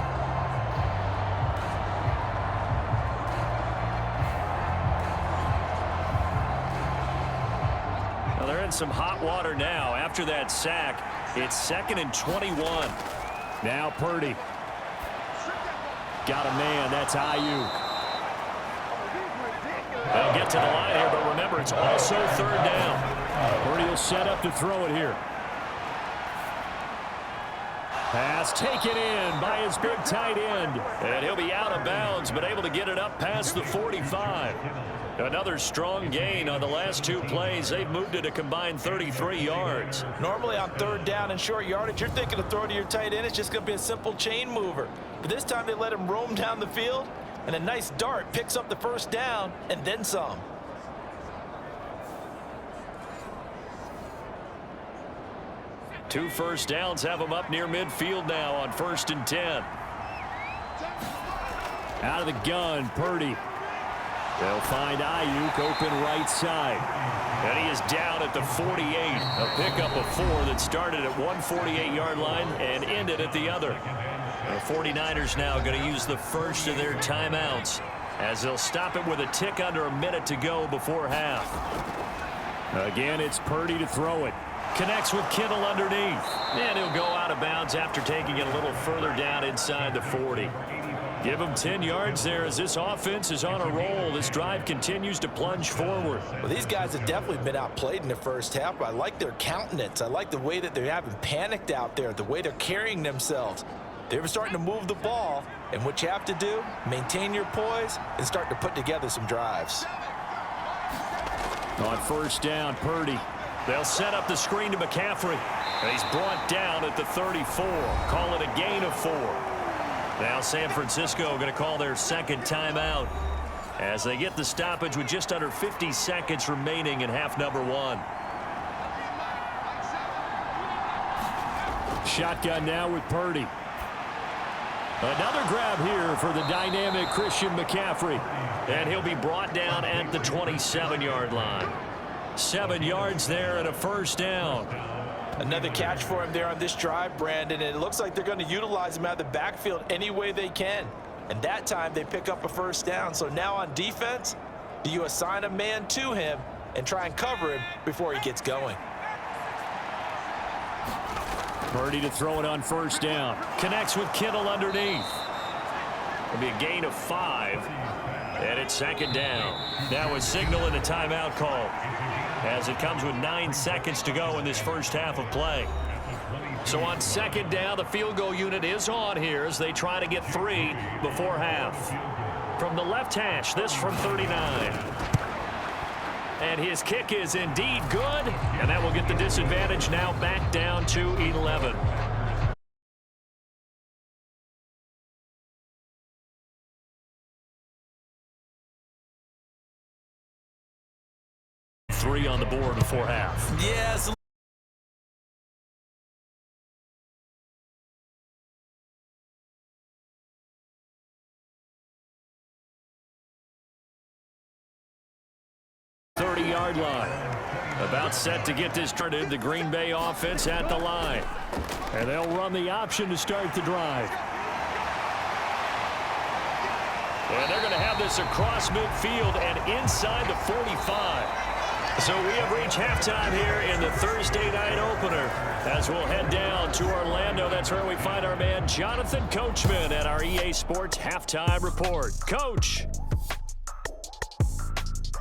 S2: Well, they're in some hot water now. After that sack, it's 2nd and 21.
S4: Now Purdy. Got a man. That's Ayuk.
S2: They'll get to the line here, but remember, it's also 3rd down.
S4: Purdy will set up to throw it here. Pass taken in by his big tight end.
S2: And he'll be out of bounds, but able to get it up past the 45. Another strong gain on the last 2 plays. They've moved it a combined 33 yards.
S3: Normally on 3rd down and short yardage, you're thinking of throwing to your tight end. It's just going to be a simple chain mover. But this time they let him roam down the field, and a nice dart picks up the first down and then some.
S2: Two first downs have him up near midfield now on 1st and 10.
S4: Out of the gun, Purdy. They'll find Ayuk open right side.
S2: And he is down at the 48. A pickup of 4 that started at one 48-yard line and ended at the other. The 49ers now going to use the first of their timeouts as they'll stop it with a tick under a minute to go before half.
S4: Again, it's Purdy to throw it.
S2: Connects with Kittle underneath. And he'll go out of bounds after taking it a little further down inside the 40. Give him 10 yards there as this offense is on a roll. This drive continues to plunge forward.
S3: Well, these guys have definitely been outplayed in the first half, but I like their countenance. I like the way that they're having panicked out there, the way they're carrying themselves. They're starting to move the ball, and what you have to do, maintain your poise and start to put together some drives.
S4: On first down, Purdy.
S2: They'll set up the screen to McCaffrey. And he's brought down at the 34. Call it a gain of 4. Now San Francisco going to call their second timeout as they get the stoppage with just under 50 seconds remaining in half number 1.
S4: Shotgun now with Purdy. Another grab here for the dynamic Christian McCaffrey.
S2: And he'll be brought down at the 27-yard line. 7 yards there and a first down.
S3: Another catch for him there on this drive, Brandon, and it looks like they're going to utilize him out of the backfield any way they can. And that time they pick up a first down. So now on defense, do you assign a man to him and try and cover him before he gets going?
S4: Purdy to throw it on first down.
S2: Connects with Kittle underneath. It'll be a gain of 5. And it's second down. Now a signal and a timeout call as it comes with 9 seconds to go in this first half of play. So on second down, the field goal unit is on here as they try to get 3 before half. From the left hash, this from 39. And his kick is indeed good. And that will get the disadvantage now back down to 11. Three on the board before half.
S3: Yes.
S2: Yard line. About set to get this started. The Green Bay offense at the line.
S4: And they'll run the option to start the drive.
S2: And they're going to have this across midfield and inside the 45. So we have reached halftime here in the Thursday night opener as we'll head down to Orlando. That's where we find our man Jonathan Coachman at our EA Sports Halftime Report. Coach.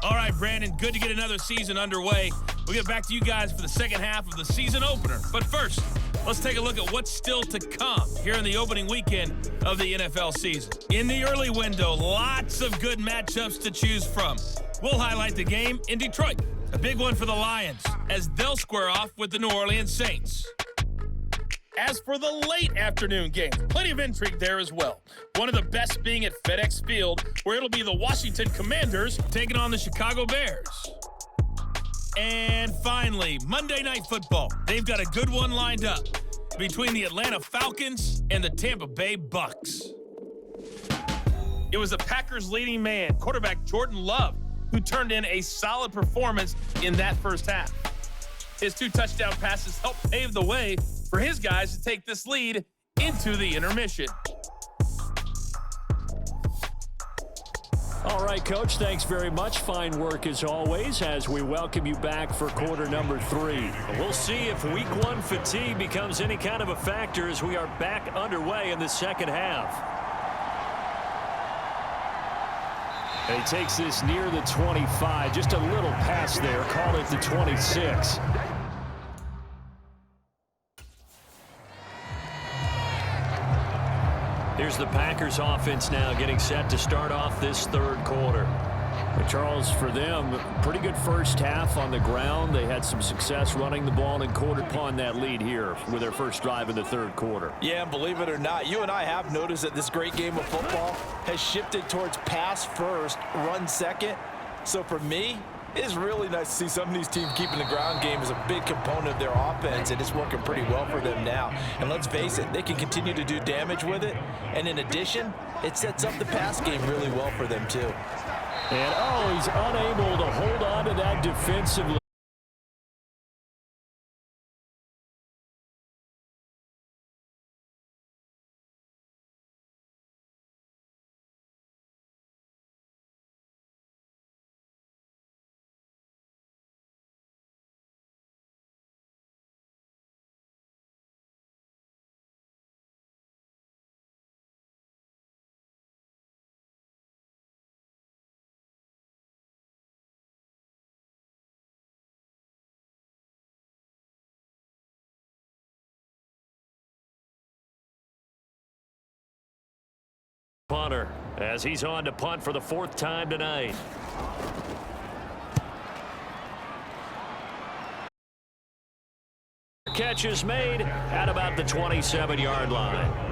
S5: All right, Brandon, good to get another season underway. We'll get back to you guys for the second half of the season opener. But first, let's take a look at what's still to come here in the opening weekend of the NFL season. In the early window, lots of good matchups to choose from. We'll highlight the game in Detroit, a big one for the Lions, as they'll square off with the New Orleans Saints. As for the late afternoon games, plenty of intrigue there as well. One of the best being at FedEx Field, where it'll be the Washington Commanders taking on the Chicago Bears. And finally, Monday Night Football. They've got a good one lined up. between the Atlanta Falcons and the Tampa Bay Bucks. It was the Packers' leading man, quarterback Jordan Love, who turned in a solid performance in that first half. His 2 touchdown passes helped pave the way for his guys to take this lead into the intermission.
S2: All right, Coach, thanks very much. Fine work as always as we welcome you back for quarter number 3. We'll see if week 1 fatigue becomes any kind of a factor as we are back underway in the second half. He takes this near the 25, just a little pass there, call it the 26. Here's the Packers offense now getting set to start off this third quarter. And Charles, for them, pretty good first half on the ground. They had some success running the ball and quartered upon that lead here with their first drive in the third quarter.
S3: Yeah, and believe it or not, you and I have noticed that this great game of football has shifted towards pass first, run second. So for me, it's really nice to see some of these teams keeping the ground game as a big component of their offense, and it's working pretty well for them now. And let's face it, they can continue to do damage with it. And in addition, it sets up the pass game really well for them too.
S2: And, he's unable to hold on to that defensively. Punter, as he's on to punt for the 4th time tonight. Catch is made at about the 27-yard line.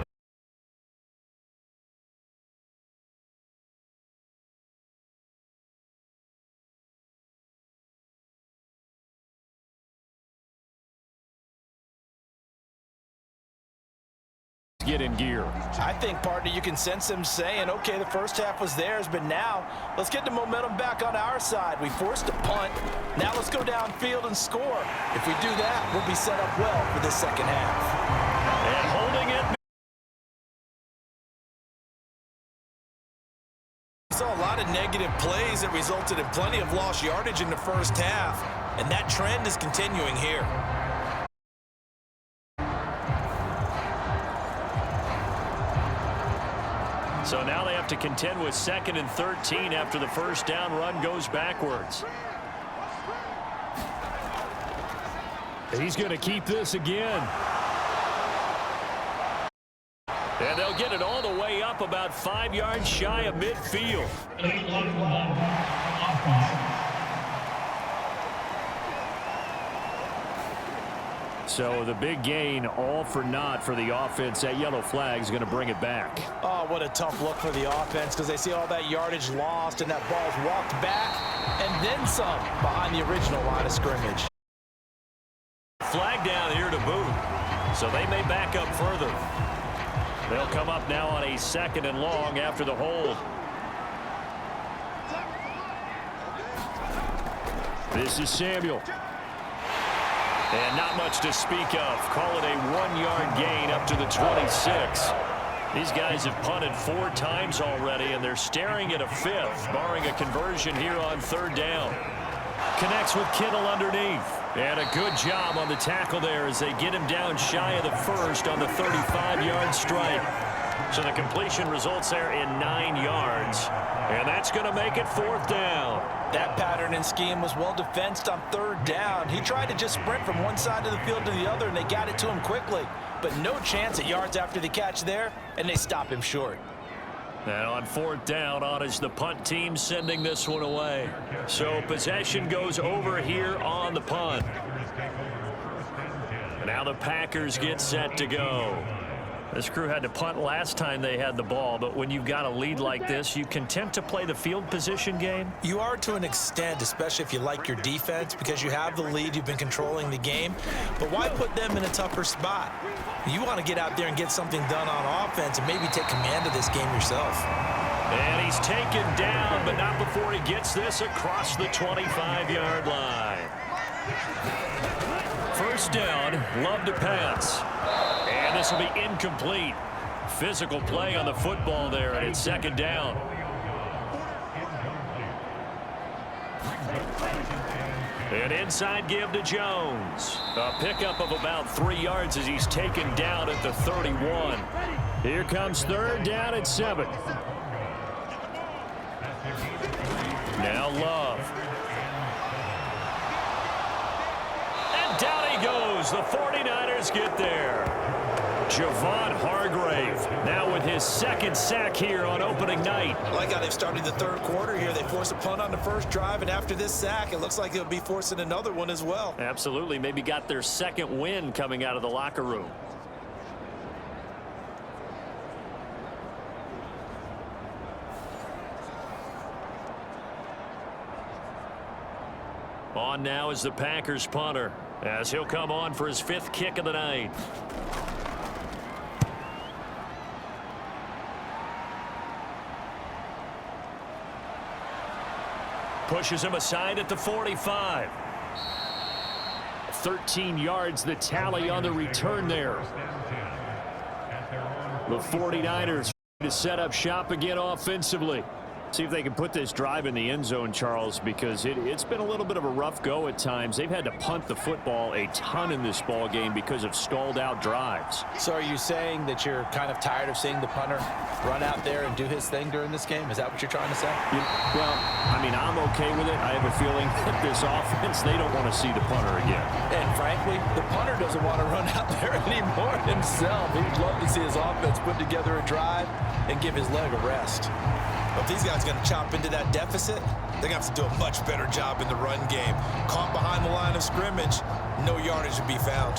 S2: Get in gear.
S3: I think, partner, you can sense them saying, okay, the first half was theirs, but now let's get the momentum back on our side. We forced a punt. Now let's go downfield and score. If we do that, we'll be set up well for this second half.
S2: And holding it.
S3: We saw a lot of negative plays that resulted in plenty of lost yardage in the first half, and that trend is continuing here.
S2: So now they have to contend with 2nd and 13 after the first down run goes backwards. He's going to keep this again. And they'll get it all the way up about 5 yards shy of midfield. So the big gain, all for naught for the offense. That yellow flag is going to bring it back.
S3: Oh, what a tough look for the offense because they see all that yardage lost and that ball's walked back and then some behind the original line of scrimmage.
S2: Flag down here to boot, so they may back up further. They'll come up now on a 2nd and long after the hold. This is Samuel. And not much to speak of. Call it a 1-yard gain up to the 26. These guys have punted 4 times already, and they're staring at a 5th, barring a conversion here on 3rd down. Connects with Kittle underneath. And a good job on the tackle there as they get him down shy of the 1st on the 35-yard strike. So the completion results there in 9 yards. And that's going to make it 4th down.
S3: That pattern and scheme was well defensed on 3rd down. He tried to just sprint from one side of the field to the other, and they got it to him quickly. But no chance at yards after the catch there, and they stop him short.
S2: And on 4th down, on is the punt team sending this one away. So possession goes over here on the punt. And now the Packers get set to go. This crew had to punt last time they had the ball, but when you've got a lead like this, you content to play the field position game?
S3: You are to an extent, especially if you like your defense, because you have the lead, you've been controlling the game. But why put them in a tougher spot? You want to get out there and get something done on offense and maybe take command of this game yourself.
S2: And he's taken down, but not before he gets this across the 25-yard line. First down, Love to pass. And this will be incomplete. Physical play on the football there, and it's second down. An inside give to Jones. A pickup of about 3 yards as he's taken down at the 31. Here comes third down at 7. Now Love. And down he goes. The 49ers get there. Javon Hargrave now with his second sack here on opening night.
S3: I like how they've started the third quarter here. They force a punt on the first drive, and after this sack, it looks like they'll be forcing another one as well.
S2: Absolutely. Maybe got their second win coming out of the locker room. On now is the Packers punter, as he'll come on for his 5th kick of the night. Pushes him aside at the 45. 13 yards the tally on the return there. The 49ers to set up shop again offensively. See if they can put this drive in the end zone, Charles, because it's been a little bit of a rough go at times. They've had to punt the football a ton in this ball game because of stalled out drives.
S3: So are you saying that you're kind of tired of seeing the punter run out there and do his thing during this game? Is that what you're trying to say?
S2: Well, I mean, I'm okay with it. I have a feeling that this offense, they don't want to see the punter again.
S3: And frankly, the punter doesn't want to run out there anymore himself. He'd love to see his offense put together a drive and give his leg a rest. But if these guys are going to chop into that deficit, they're going to have to do a much better job in the run game. Caught behind the line of scrimmage, no yardage to be found.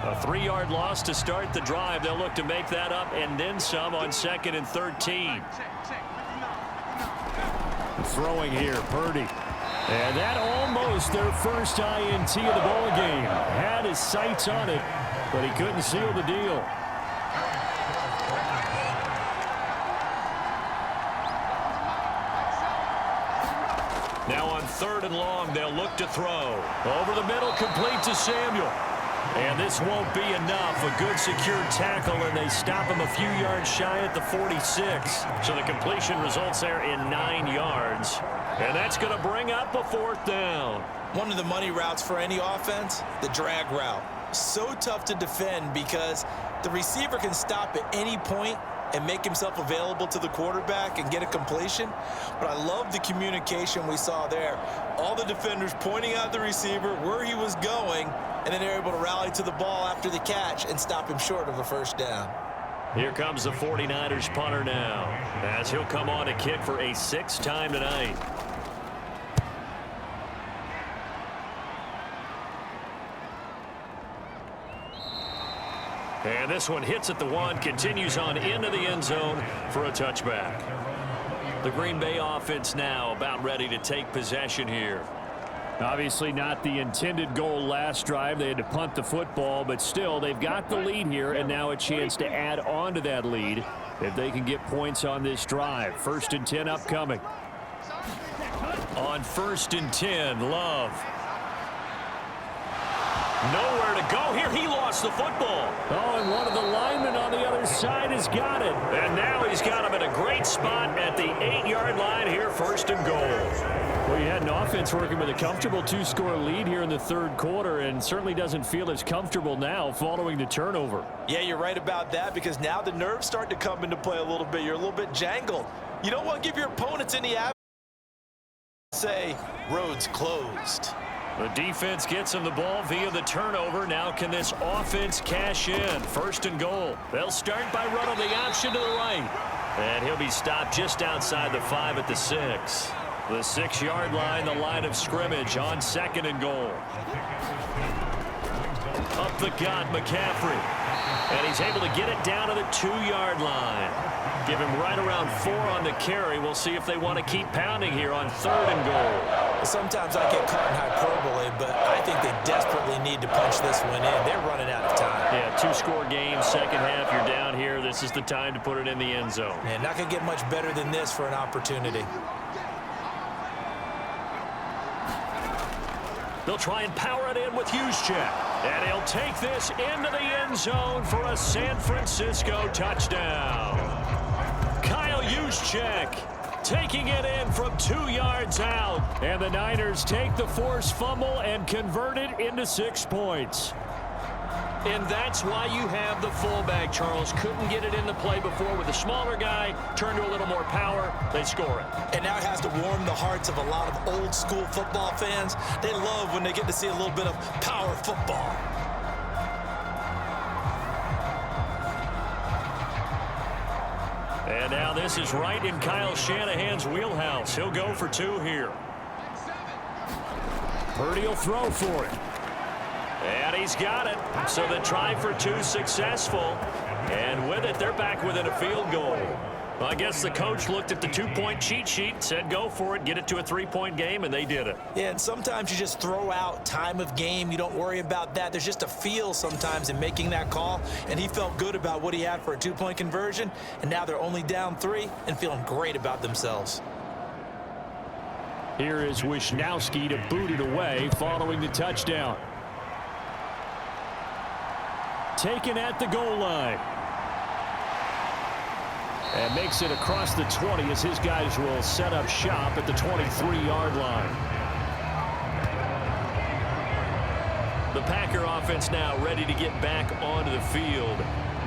S2: A 3-yard loss to start the drive. They'll look to make that up and then some on 2nd and 13. Throwing here, Purdy. And that almost their first INT of the ball game. Had his sights on it, but he couldn't seal the deal. Now on 3rd and long, they'll look to throw. Over the middle, complete to Samuel. And this won't be enough. A good secure tackle, and they stop him a few yards shy at the 46. So the completion results there in 9 yards. And that's going to bring up a 4th down.
S3: One of the money routes for any offense, the drag route. So tough to defend because the receiver can stop at any point and make himself available to the quarterback and get a completion. But I love the communication we saw there. All the defenders pointing out the receiver, where he was going, and then they're able to rally to the ball after the catch and stop him short of a first down.
S2: Here comes the 49ers punter now, as he'll come on to kick for a 6th time tonight. And this one hits at the 1, continues on into the end zone for a touchback. The Green Bay offense now about ready to take possession here. Obviously not the intended goal last drive. They had to punt the football, but still they've got the lead here and now a chance to add on to that lead if they can get points on this drive. 1st and 10 upcoming. On 1st and 10, Love. Nowhere to go here. He lost the football. Oh, and one of the linemen on the other side has got it. And now he's got him in a great spot at the 8-yard line here, 1st and goal. Well, you had an offense working with a comfortable 2-score lead here in the 3rd quarter and certainly doesn't feel as comfortable now following the turnover.
S3: Yeah, you're right about that because now the nerves start to come into play a little bit. You're a little bit jangled. You don't want to give your opponents any say, roads closed.
S2: The defense gets him the ball via the turnover. Now can this offense cash in? 1st and goal. They'll start by running the option to the right. And he'll be stopped just outside the 5 at the 6. The 6-yard line, the line of scrimmage on 2nd and goal. Up the gut, McCaffrey. And he's able to get it down to the 2-yard line. Give him right around 4 on the carry. We'll see if they want to keep pounding here on 3rd and goal.
S3: Sometimes I get caught in hyperbole, but I think they desperately need to punch this one in. They're running out of time.
S2: Yeah, 2-score game, second half, you're down here. This is the time to put it in the end zone.
S3: And not going to get much better than this for an opportunity.
S2: They'll try and power it in with Juszczyk. And he'll take this into the end zone for a San Francisco touchdown. Kyle Juszczyk taking it in from 2 yards out. And the Niners take the forced fumble and convert it into 6 points. And that's why you have the fullback, Charles. Couldn't get it in the play before with a smaller guy. Turn to a little more power. They score it.
S3: And now it has to warm the hearts of a lot of old school football fans. They love when they get to see a little bit of power football.
S2: And now this is right in Kyle Shanahan's wheelhouse. He'll go for 2 here. Purdy will throw for it. And he's got it. So the try for 2 successful. And with it, they're back within a field goal. Well, I guess the coach looked at the 2-point cheat sheet, said go for it, get it to a 3-point game, and they did it.
S3: Yeah, and sometimes you just throw out time of game. You don't worry about that. There's just a feel sometimes in making that call, and he felt good about what he had for a 2-point conversion, and now they're only down 3 and feeling great about themselves.
S2: Here is Wisnowski to boot it away following the touchdown. Taken at the goal line. And makes it across the 20 as his guys will set up shop at the 23-yard line. The Packer offense now ready to get back onto the field.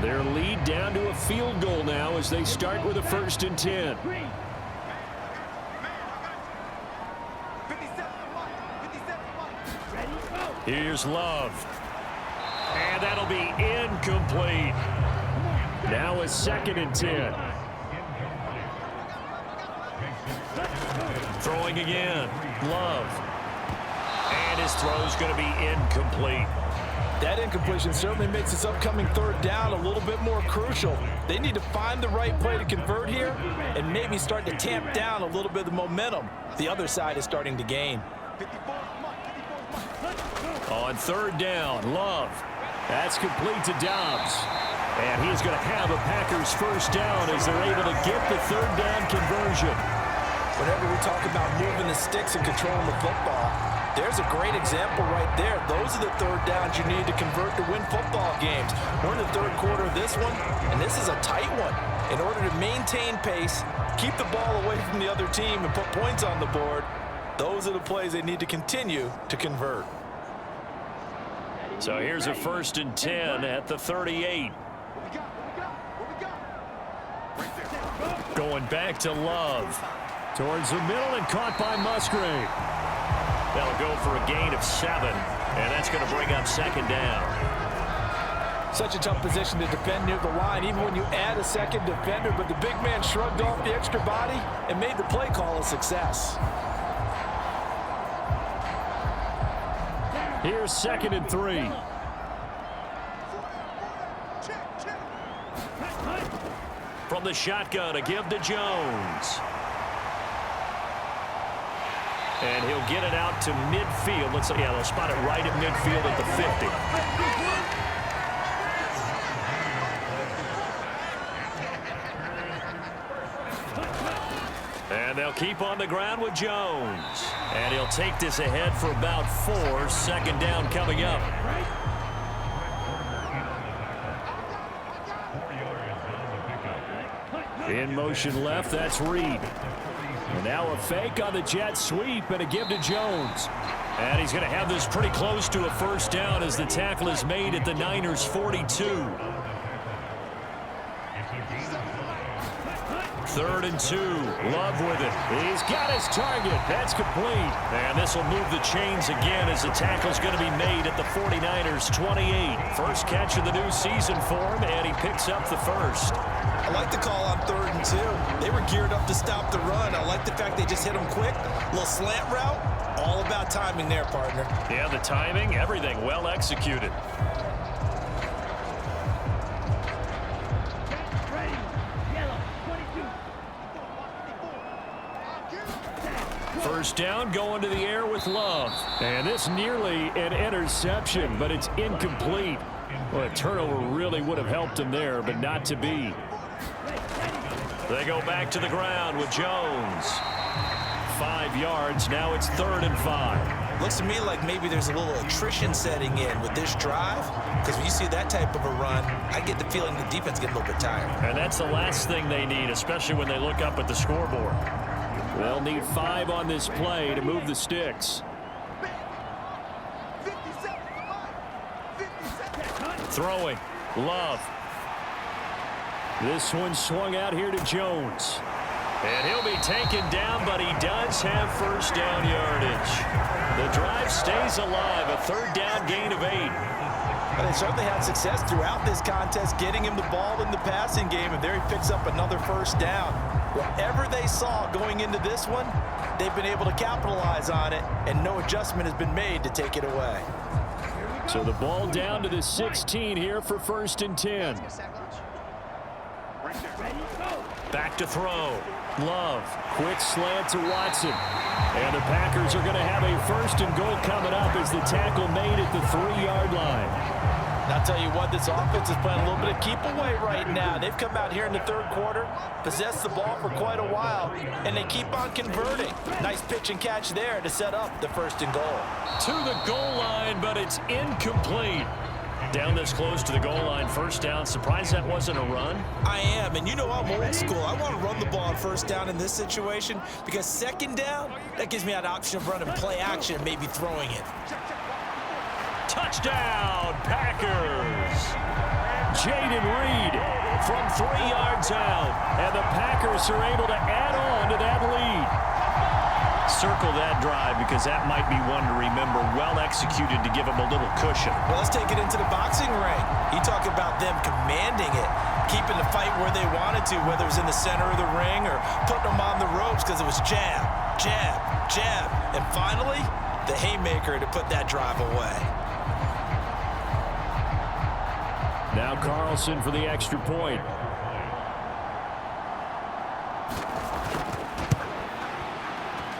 S2: Their lead down to a field goal now as they start with a 1st and 10. Here's Love. And that'll be incomplete. Now a 2nd and 10. Throwing again. Love. And his throw's going to be incomplete.
S3: That incompletion certainly makes this upcoming 3rd down a little bit more crucial. They need to find the right play to convert here and maybe start to tamp down a little bit of the momentum the other side is starting to gain.
S2: On 3rd down, Love. That's complete to Dobbs. And he's going to have a Packers 1st down as they're able to get the 3rd down conversion.
S3: Whenever we talk about moving the sticks and controlling the football, there's a great example right there. Those are the 3rd downs you need to convert to win football games. We're in the 3rd quarter of this one, and this is a tight one. In order to maintain pace, keep the ball away from the other team, and put points on the board, those are the plays they need to continue to convert.
S2: So here's a 1st and 10 at the 38. Going back to Love. Towards the middle and caught by Musgrave. They'll go for a gain of 7, and that's going to bring up 2nd down.
S3: Such a tough position to defend near the line, even when you add a 2nd defender, but the big man shrugged off the extra body and made the play call a success.
S2: Here's 2nd and 3. From the shotgun, a give to Jones. And he'll get it out to midfield. They'll spot it right at midfield at the 50. And they'll keep on the ground with Jones. And he'll take this ahead for about 4. 2nd down coming up. In motion left, that's Reed. And now a fake on the jet sweep and a give to Jones. And he's going to have this pretty close to a 1st down as the tackle is made at the Niners' 42. 3rd and 2. Love with it. He's got his target. That's complete. And this will move the chains again as the tackle's going to be made at the 49ers 28. First catch of the new season for him, and he picks up the first.
S3: I like the call on 3rd and 2. They were geared up to stop the run. I like the fact they just hit him quick. A little slant route. All about timing there, partner.
S2: Yeah, the timing, everything well executed. First down, going to the air with Love. And this nearly an interception, but it's incomplete. Well, a turnover really would have helped him there, but not to be. They go back to the ground with Jones. 5 yards. Now it's 3rd and 5.
S3: Looks to me like maybe there's a little attrition setting in with this drive, because when you see that type of a run, I get the feeling the defense getting a little bit tired.
S2: And that's the last thing they need, especially when they look up at the scoreboard. They'll need 5 on this play to move the sticks. Throwing. Love. This one swung out here to Jones. And he'll be taken down, but he does have first down yardage. The drive stays alive, a 3rd down gain of 8.
S3: But they certainly had success throughout this contest, getting him the ball in the passing game, and there he picks up another first down. Whatever they saw going into this one, they've been able to capitalize on it, and no adjustment has been made to take it away.
S2: So the ball down to the 16 here for 1st and 10. Back to throw. Love. Quick slant to Watson. And the Packers are going to have a 1st and goal coming up as the tackle made at the 3-yard line.
S3: And I'll tell you what, this offense is playing a little bit of keep away right now. They've come out here in the 3rd quarter, possessed the ball for quite a while, and they keep on converting. Nice pitch and catch there to set up the 1st and goal.
S2: To the goal line, but it's incomplete. Down this close to the goal line, first down. Surprised that wasn't a run?
S3: I am, and you know I'm old school. I want to run the ball on 1st down in this situation because 2nd down, that gives me that option of running play action and maybe throwing it.
S2: Touchdown, Packers! Jaden Reed from 3 yards out, and the Packers are able to add on to that lead. Circle that drive because that might be one to remember. Well executed to give them a little cushion.
S3: Well, let's take it into the boxing ring. You talk about them commanding it, keeping the fight where they wanted to, whether it was in the center of the ring or putting them on the ropes because it was jab, jab, jab, and finally, the haymaker to put that drive away.
S2: Now Carlson for the extra point.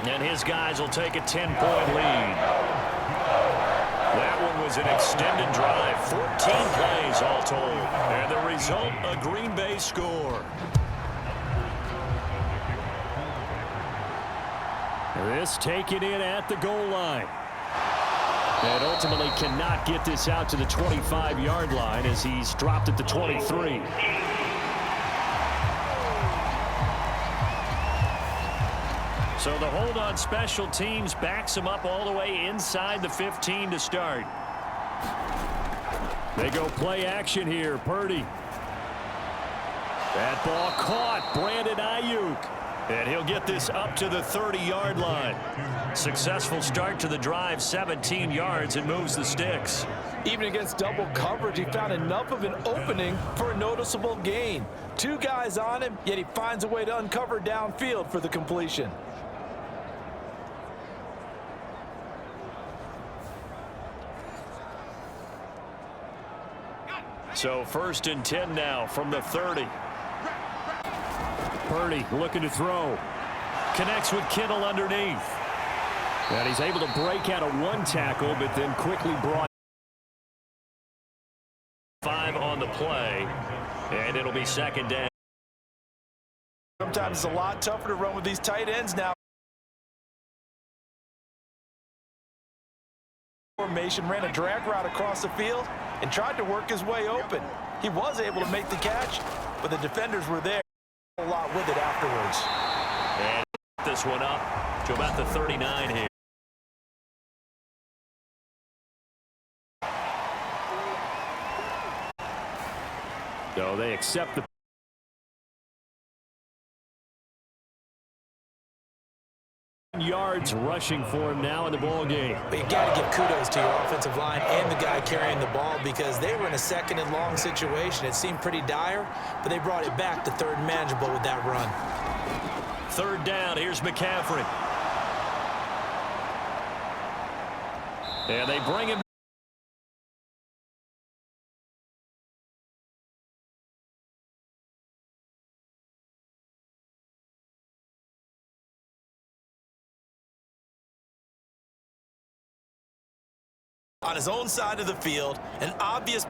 S2: And his guys will take a 10-point lead. That one was an extended drive. 14 plays all told. And the result, a Green Bay score. This taken in at the goal line. And ultimately cannot get this out to the 25-yard line as he's dropped at the 23. So the hold on special teams backs him up all the way inside the 15 to start. They go play action here. Purdy. That ball caught. Brandon Ayuk. And he'll get this up to the 30-yard line. Successful start to the drive, 17 yards, and moves the sticks.
S3: Even against double coverage, he found enough of an opening for a noticeable gain. 2 guys on him, yet he finds a way to uncover downfield for the completion.
S2: So 1st and 10 now from the 30. Purdy looking to throw. Connects with Kittle underneath. And he's able to break out of 1 tackle, but then quickly brought 5 on the play. And it'll be 2nd down.
S3: Sometimes it's a lot tougher to run with these tight ends now. Formation ran a drag route across the field and tried to work his way open. He was able to make the catch, but the defenders were there a lot with it afterwards.
S2: And this one up to about the 39 here. So they accept the
S4: yards rushing for him now in the ball game.
S3: But you got to give kudos to your offensive line and the guy carrying the ball because they were in a second and long situation. It seemed pretty dire, but they brought it back to third and manageable with that run.
S4: Third down, here's McCaffrey. And they bring him.
S3: On his own side of the field, an obvious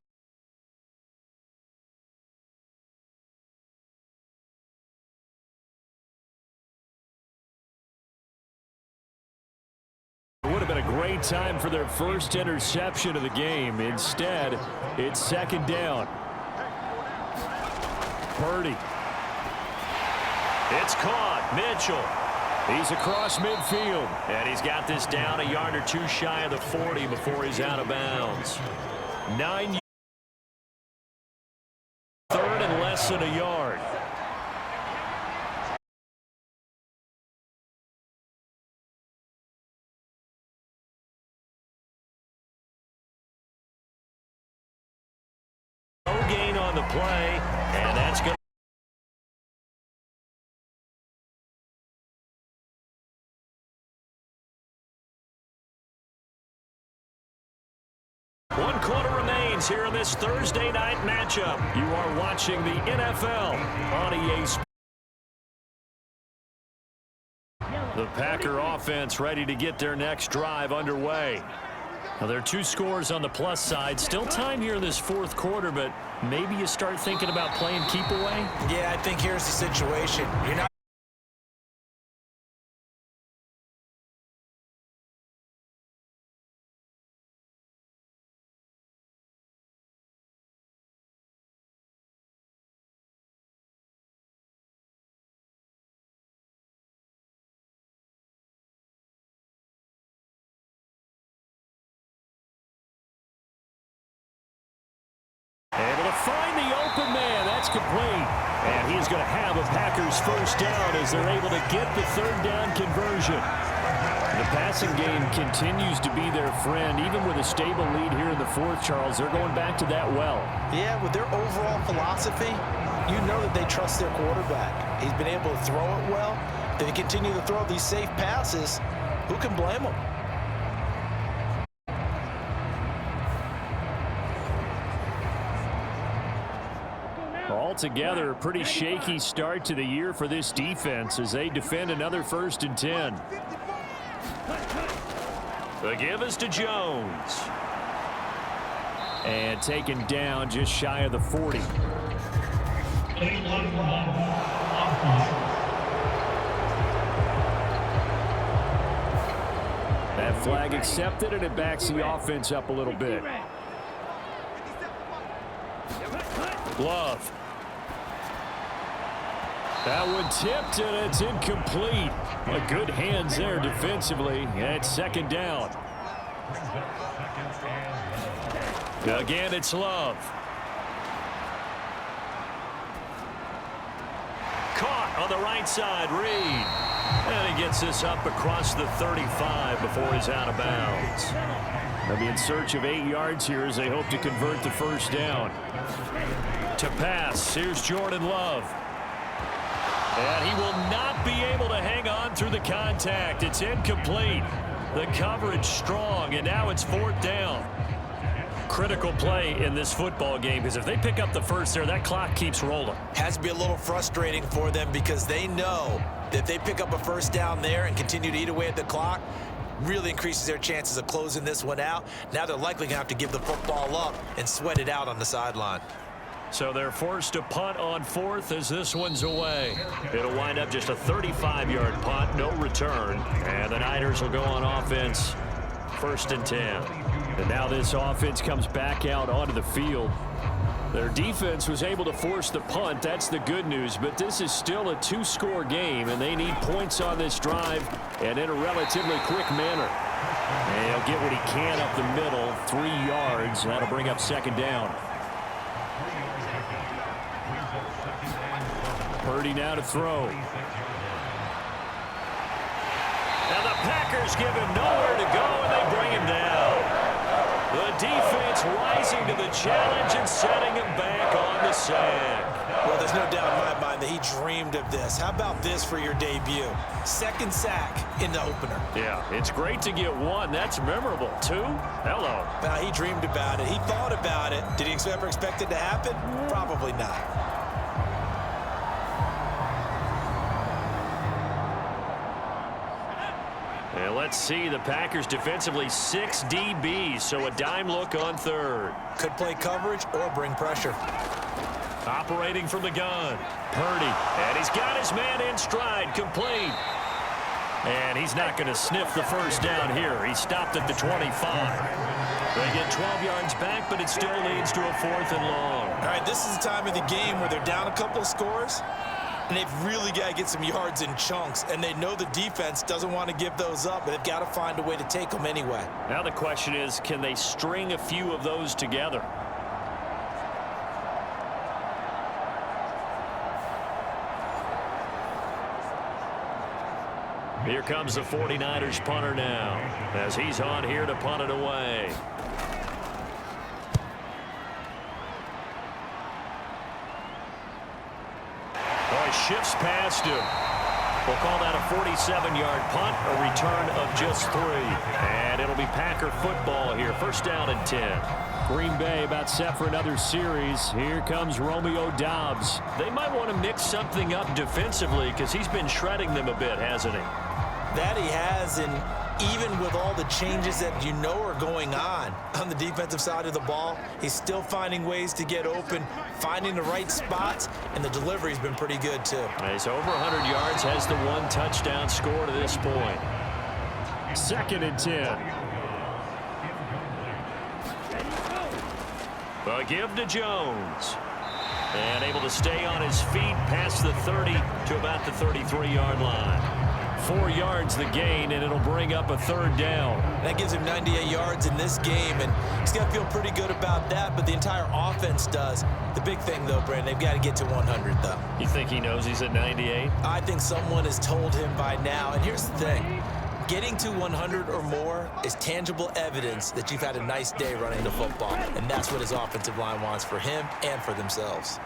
S4: It would have been a great time for their first interception of the game. Instead, it's second down. Purdy. It's caught. Mitchell. He's across midfield, and he's got this down a yard or two shy of the 40 before he's out of bounds. 9 third and less than a yard. No gain on the play, and that's going to. One quarter remains here in this Thursday night matchup. You are watching the NFL on EA Sports. The Packer offense ready to get their next drive underway. Now, there are two scores on the plus side. Still time here in this fourth quarter, but maybe you start thinking about playing keep away?
S3: Yeah, I think here's the situation. You're not
S4: able to find the open man. That's complete. And he's going to have a Packers first down as they're able to get the third down conversion. The passing game continues to be their friend. Even with a stable lead here in the fourth, Charles, they're going back to that well.
S3: Yeah, with their overall philosophy, you know that they trust their quarterback. He's been able to throw it well. They continue to throw these safe passes. Who can blame them?
S4: Altogether, a pretty shaky start to the year for this defense as they defend another 1st and 10. The give is to Jones. And taken down just shy of the 40. That flag accepted, and it backs the offense up a little bit. Love. That one tipped, and it's incomplete. Well, good hands there defensively. And it's second down. Again, it's Love. Caught on the right side, Reed. And he gets this up across the 35 before he's out of bounds. They'll be in search of 8 yards here as they hope to convert the first down. To pass, here's Jordan Love. And he will not be able to hang on through the contact. It's incomplete. The coverage strong, and now it's 4th down. Critical play in this football game, because if they pick up the first there, that clock keeps rolling.
S3: Has to be a little frustrating for them because they know that if they pick up a first down there and continue to eat away at the clock, really increases their chances of closing this one out. Now they're likely going to have to give the football up and sweat it out on the sideline.
S4: So they're forced to punt on 4th as this one's away. It'll wind up just a 35-yard punt, no return. And the Niners will go on offense, 1st and 10. And now this offense comes back out onto the field. Their defense was able to force the punt. That's the good news. But this is still a 2-score game, and they need points on this drive and in a relatively quick manner. And he'll get what he can up the middle, 3 yards. That'll bring up second down. Purdy now to throw. And
S2: Packers give him nowhere to go, and they bring him down. The defense rising to the challenge and setting him back on the sack.
S3: Well, there's no doubt in my mind that he dreamed of this. How about this for your debut? Second sack in the opener.
S2: Yeah, it's great to get one. That's memorable. Two? Hello.
S3: Now, he dreamed about it. He thought about it. Did he ever expect it to happen? Probably not.
S2: And let's see, the Packers defensively 6 DBs, so a dime look on third.
S3: Could play coverage or bring pressure.
S2: Operating from the gun, Purdy, and he's got his man in stride, complete. And he's not going to sniff the first down here. He stopped at the 25. They get 12 yards back, but it still leads to a 4th and long.
S3: All right, this is the time of the game where they're down a couple of scores, and they've really got to get some yards in chunks, and they know the defense doesn't want to give those up, but they've got to find a way to take them anyway.
S2: Now the question is, can they string a few of those together? Here comes the 49ers punter now, as he's on here to punt it away. Boy, shifts past him. We'll call that a 47-yard punt, a return of just 3. And it'll be Packer football here, first down and 10.
S4: Green Bay about set for another series. Here comes Romeo Doubs.
S2: They might want to mix something up defensively because he's been shredding them a bit, hasn't he?
S3: That he has, and even with all the changes that you know are going on the defensive side of the ball, he's still finding ways to get open, finding the right spots, and the delivery's been pretty good too.
S2: He's over 100 yards, has the 1 touchdown score to this point.
S4: 2nd and 10.
S2: A give to Jones. And able to stay on his feet past the 30 to about the 33-yard line. 4 yards the gain, and it'll bring up a 3rd down.
S3: That gives him 98 yards in this game, and he's got to feel pretty good about that, but the entire offense does. The big thing, though, Brandon, they've got to get to 100, though.
S2: You think he knows he's at 98?
S3: I think someone has told him by now, and here's the thing. Getting to 100 or more is tangible evidence that you've had a nice day running the football, and that's what his offensive line wants for him and for themselves.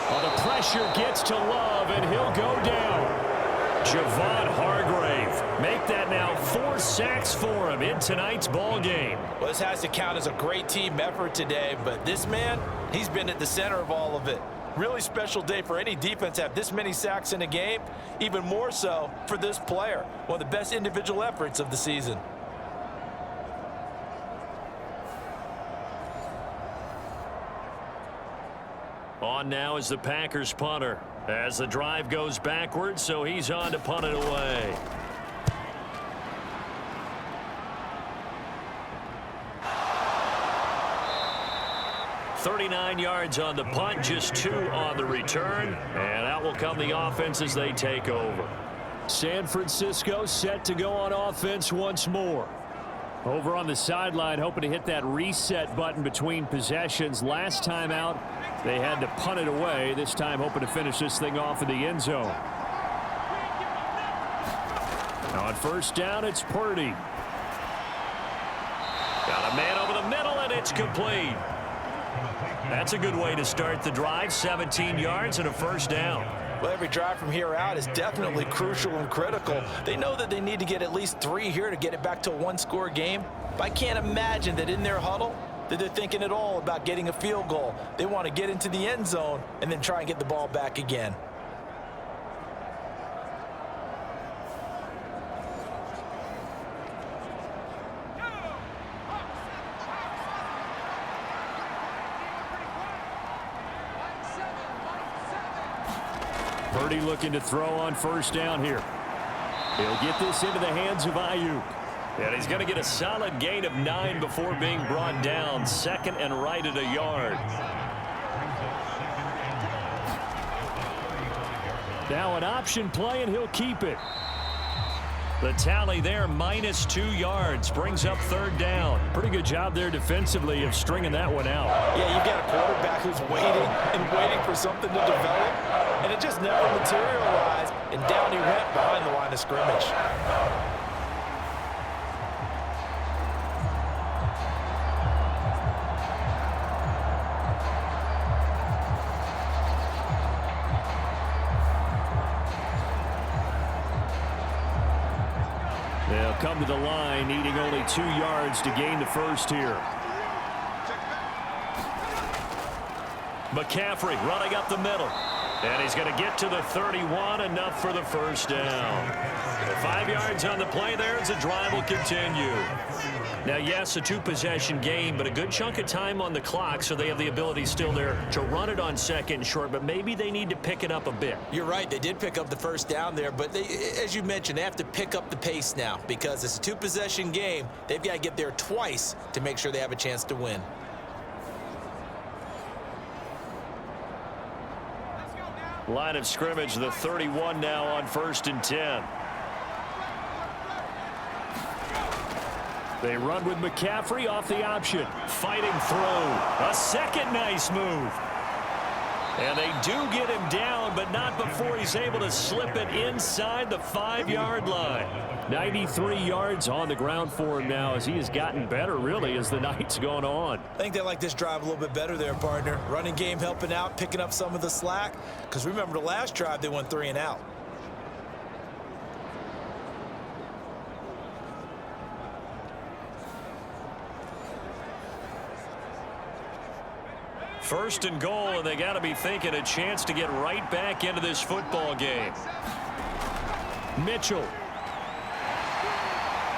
S4: Well, the pressure gets to Love, and he'll go down. Javon Hargrave, make that now 4 sacks for him in tonight's ball game.
S3: Well, this has to count as a great team effort today, but this man, he's been at the center of all of it. Really special day for any defense to have this many sacks in a game, even more so for this player. One of the best individual efforts of the season.
S2: On now is the Packers punter as the drive goes backwards, so he's on to punt it away. .39 yards on the punt, just 2 on the return, and out will come the offense as they take over.
S4: San Francisco set to go on offense once more. Over on the sideline, hoping to hit that reset button between possessions. Last time out, they had to punt it away. This time, hoping to finish this thing off in the end zone. On first down, it's Purdy.
S2: Got a man over the middle, and it's complete. That's a good way to start the drive. 17 yards and a first down.
S3: Well, every drive from here out is definitely crucial and critical. They know that they need to get at least 3 here to get it back to a 1-score game. But I can't imagine that in their huddle that they're thinking at all about getting a field goal. They want to get into the end zone and then try and get the ball back again.
S4: Purdy looking to throw on first down here. He'll get this into the hands of Ayuk.
S2: And he's going to get a solid gain of 9 before being brought down. 2nd and right at a yard.
S4: Now an option play, and he'll keep it.
S2: The tally there, -2 yards, brings up 3rd down.
S4: Pretty good job there defensively of stringing that one out.
S3: Yeah, you've got a quarterback who's waiting and waiting for something to develop, and it just never materialized. and down he went behind the line of scrimmage.
S4: They'll come to the line, needing only 2 yards to gain the first here. McCaffrey running up the middle. And he's going to get to the 31, enough for the first down. 5 yards on the play there as the drive will continue. Now, yes, a 2-possession game, but a good chunk of time on the clock, so they have the ability still there to run it on second and short, but maybe they need to pick it up a bit.
S3: You're right. They did pick up the first down there, but they, as you mentioned, they have to pick up the pace now because it's a 2-possession game. They've got to get there twice to make sure they have a chance to win.
S4: Line of scrimmage, the 31 now on 1st and 10. They run with McCaffrey off the option. Fighting through. A second nice move. And they do get him down, but not before he's able to slip it inside the 5-yard line. 93 yards on the ground for him now as he has gotten better, really, as the night's gone on.
S3: I think they like this drive a little bit better there, partner. Running game helping out, picking up some of the slack. Because remember the last drive, they went 3 and out.
S4: First and goal, and they got to be thinking a chance to get right back into this football game. Mitchell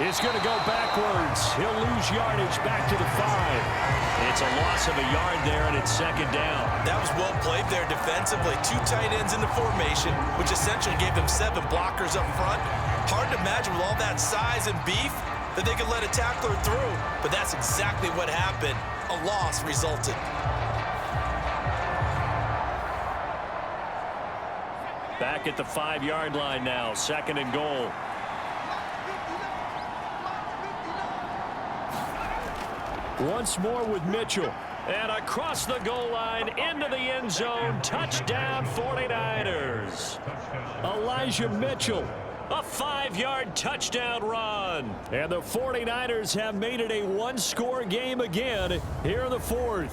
S4: is going to go backwards. He'll lose yardage back to the 5. It's a loss of a yard there, and it's second down.
S3: That was well played there defensively. 2 tight ends in the formation, which essentially gave them 7 blockers up front. Hard to imagine with all that size and beef that they could let a tackler through, but that's exactly what happened. A loss resulted.
S4: Back at the 5-yard line now, second and goal. Once more with Mitchell. And across the goal line into the end zone. Touchdown 49ers. Elijah Mitchell. A 5-yard touchdown run. And the 49ers have made it a 1-score game again here in the 4th.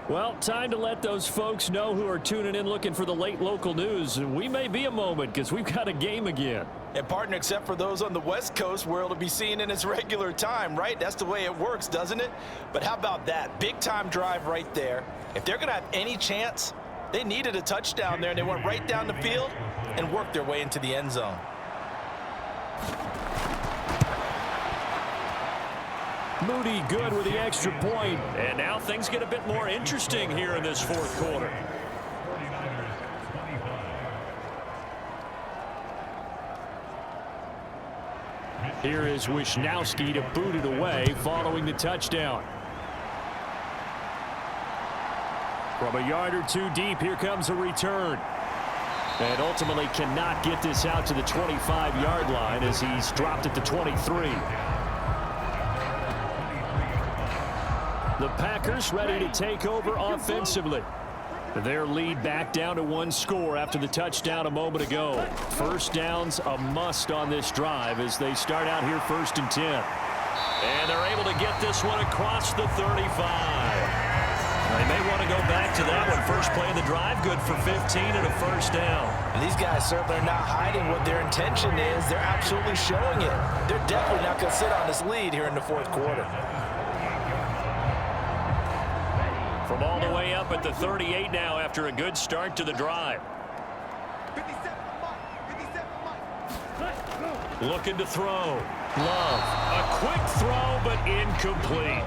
S4: Well, time to let those folks know who are tuning in looking for the late local news. And we may be a moment because we've got a game again.
S3: And partner, except for those on the West Coast where it'll be seen in its regular time, right? That's the way it works, doesn't it? But how about that? Big time drive right there. If they're going to have any chance, they needed a touchdown there, and they went right down the field and worked their way into the end zone.
S4: Moody good with the extra point. And now things get a bit more interesting here in this 4th quarter. Here is Wisnowski to boot it away following the touchdown. From a yard or 2 deep, here comes a return. And ultimately cannot get this out to the 25-yard line as he's dropped at the 23. The Packers ready to take over offensively. Their lead back down to 1 score after the touchdown a moment ago. First down's a must on this drive as they start out here 1st and 10. And they're able to get this one across the 35. They may want to go back to that one. First play of the drive, good for 15 and a first down.
S3: And these guys certainly are not hiding what their intention is. They're absolutely showing it. They're definitely not going to sit on this lead here in the 4th quarter.
S4: From all the way up at the 38 now after a good start to the drive. Looking to throw. Love. A quick throw, but incomplete.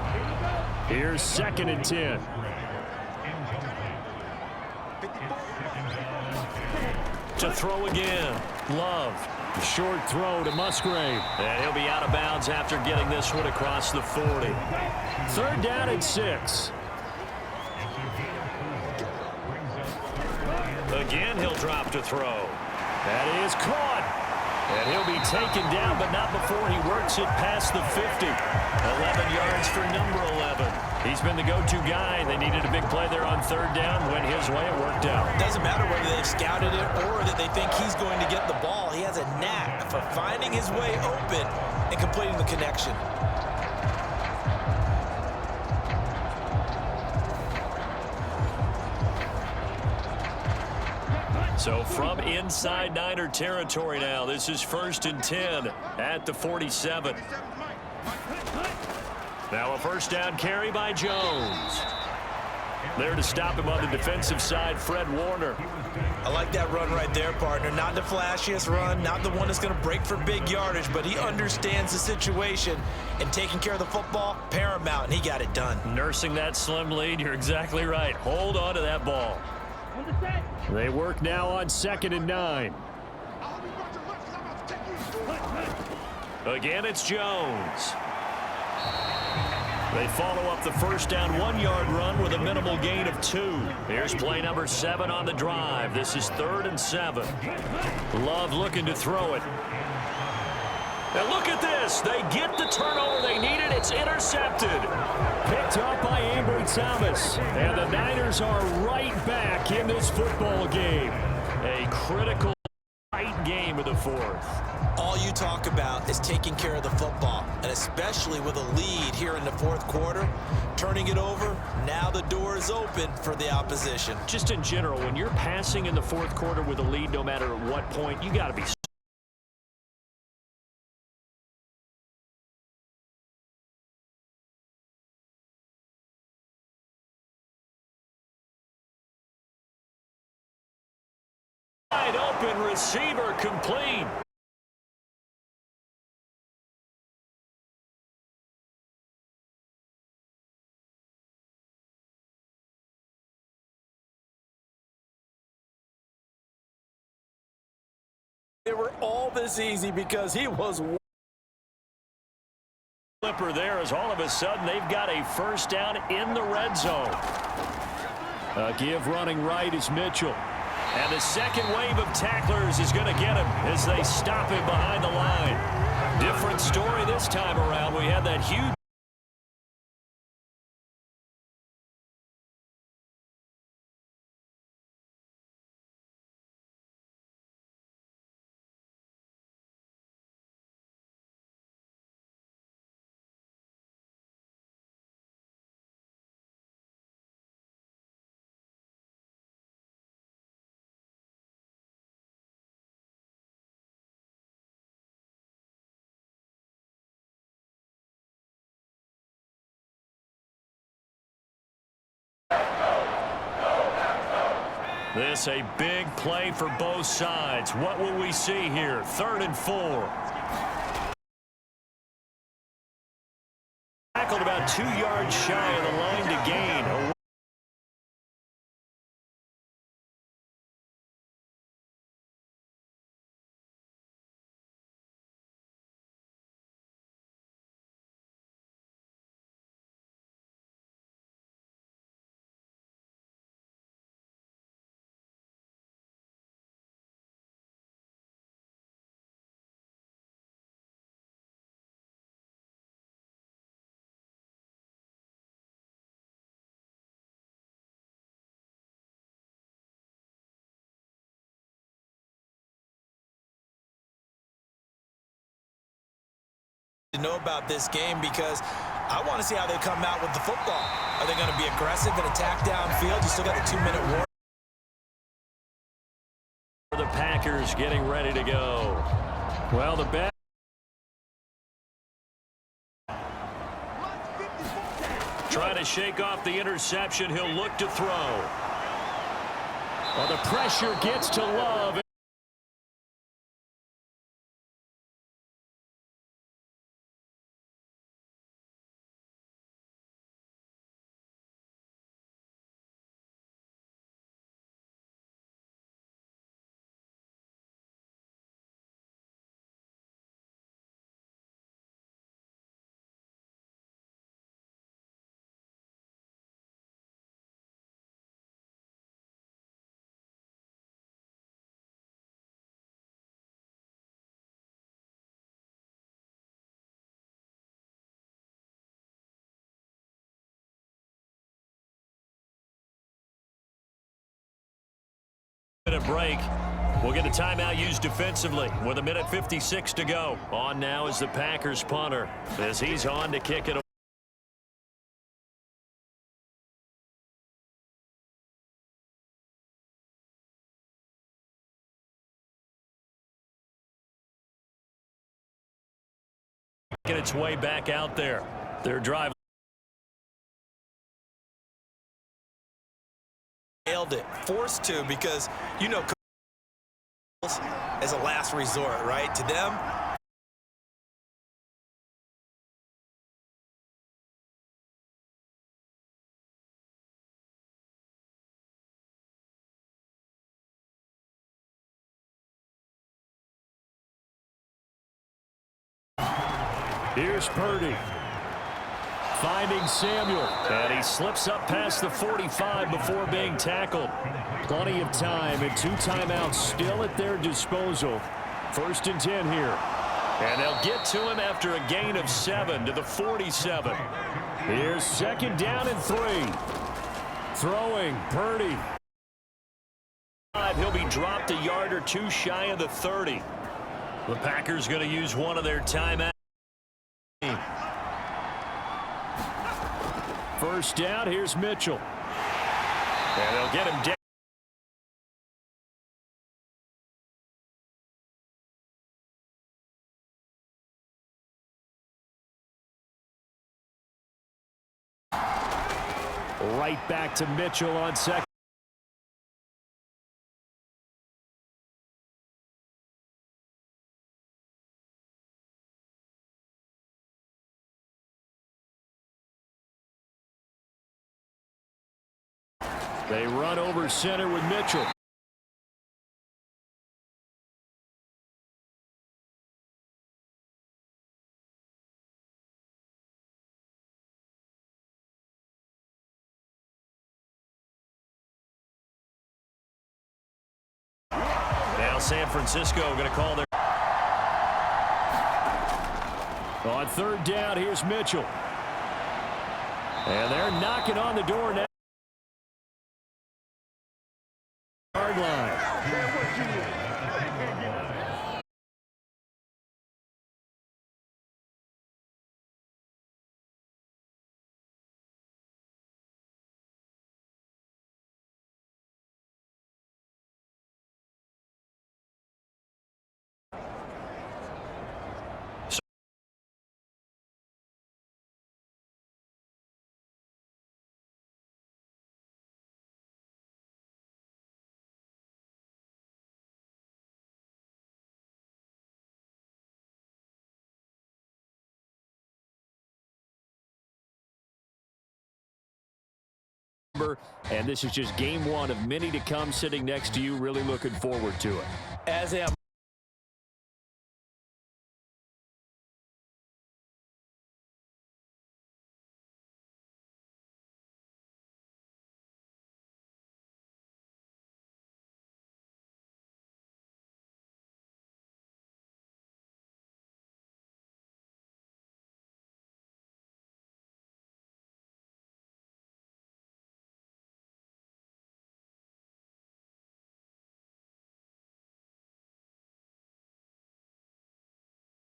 S4: Here's 2nd and 10. To throw again. Love. Short throw to Musgrave. And he'll be out of bounds after getting this one across the 40. 3rd down and 6. Again, he'll drop to throw. That is caught.
S2: And he'll be taken down, but not before he works it past the 50. 11 yards for number 11. He's been the go-to guy. They needed a big play there on third down. Went his way. It worked out.
S3: Doesn't matter whether they've scouted it or that they think he's going to get the ball. He has a knack for finding his way open and completing the connection.
S2: So from inside Niner territory now, this is 1st and 10 at the 47. Now a first down carry by Jones. There to stop him on the defensive side, Fred Warner.
S3: I like that run right there, partner. Not the flashiest run, not the one that's going to break for big yardage, but he understands the situation, and taking care of the football, paramount, and he got it done.
S2: Nursing that slim lead, you're exactly right. Hold on to that ball.
S4: They work now on 2nd and 9.
S2: Again, it's Jones. They follow up the first down 1-yard run with a minimal gain of 2. Here's play number 7 on the drive. This is 3rd and 7. Love looking to throw it. And look at this. They get the turnover they needed. It's intercepted.
S4: Picked up by Ambry Thomas. And the Niners are right back in this football game.
S2: A critical tight game of the 4th.
S3: All you talk about is taking care of the football, and especially with a lead here in the 4th quarter, turning it over, now the door is open for the opposition.
S2: Just in general, when you're passing in the 4th quarter with a lead, no matter at what point, you got to be wide open receiver complete.
S3: They were all this easy because he was
S2: Flipper there as all of a sudden they've got a first down in the red zone.
S4: A give running right is Mitchell.
S2: And the second wave of tacklers is going to get him as they stop him behind the line. Different story this time around. We had that huge This a big play for both sides. What will we see here? 3rd and 4. Tackled about 2 yards shy of the line to gain.
S3: to know about this game because I want to see how they come out with the football. Are they going to be aggressive and attack downfield? You still got a 2-minute warning.
S2: The Packers getting ready to go.
S4: Well, the back
S2: trying to shake off the interception. He'll look to throw.
S4: well, the pressure gets to Love.
S2: Minute break. We'll get a timeout used defensively with 1:56 to go. On now is the Packers punter as he's on to kick it away. Making its way back out there. Their drive.
S6: Nailed it. Forced to, because, you know, as a last resort, right? To them,
S2: here's Purdy. Finding Samuel. And he slips up past the 45 before being tackled. Plenty of time and 2 timeouts still at their disposal. 1st and 10 here. And they'll get to him after a gain of 7 to the 47. Here's 2nd down and 3. Throwing Purdy. He'll be dropped a yard or 2 shy of the 30. The Packers going to use one of their timeouts. 1st down, here's Mitchell. And they'll get him down. Right back to Mitchell on 2nd. They run over center with Mitchell. Now San Francisco going to call their... On 3rd down, here's Mitchell. And they're knocking on the door now. Yard line. And this is just game 1 of many to come. Sitting next to you, really looking forward to it.
S3: As am.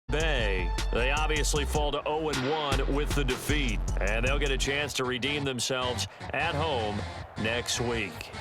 S2: Bay, they obviously fall to 0-1 with the defeat, and they'll get a chance to redeem themselves at home next week.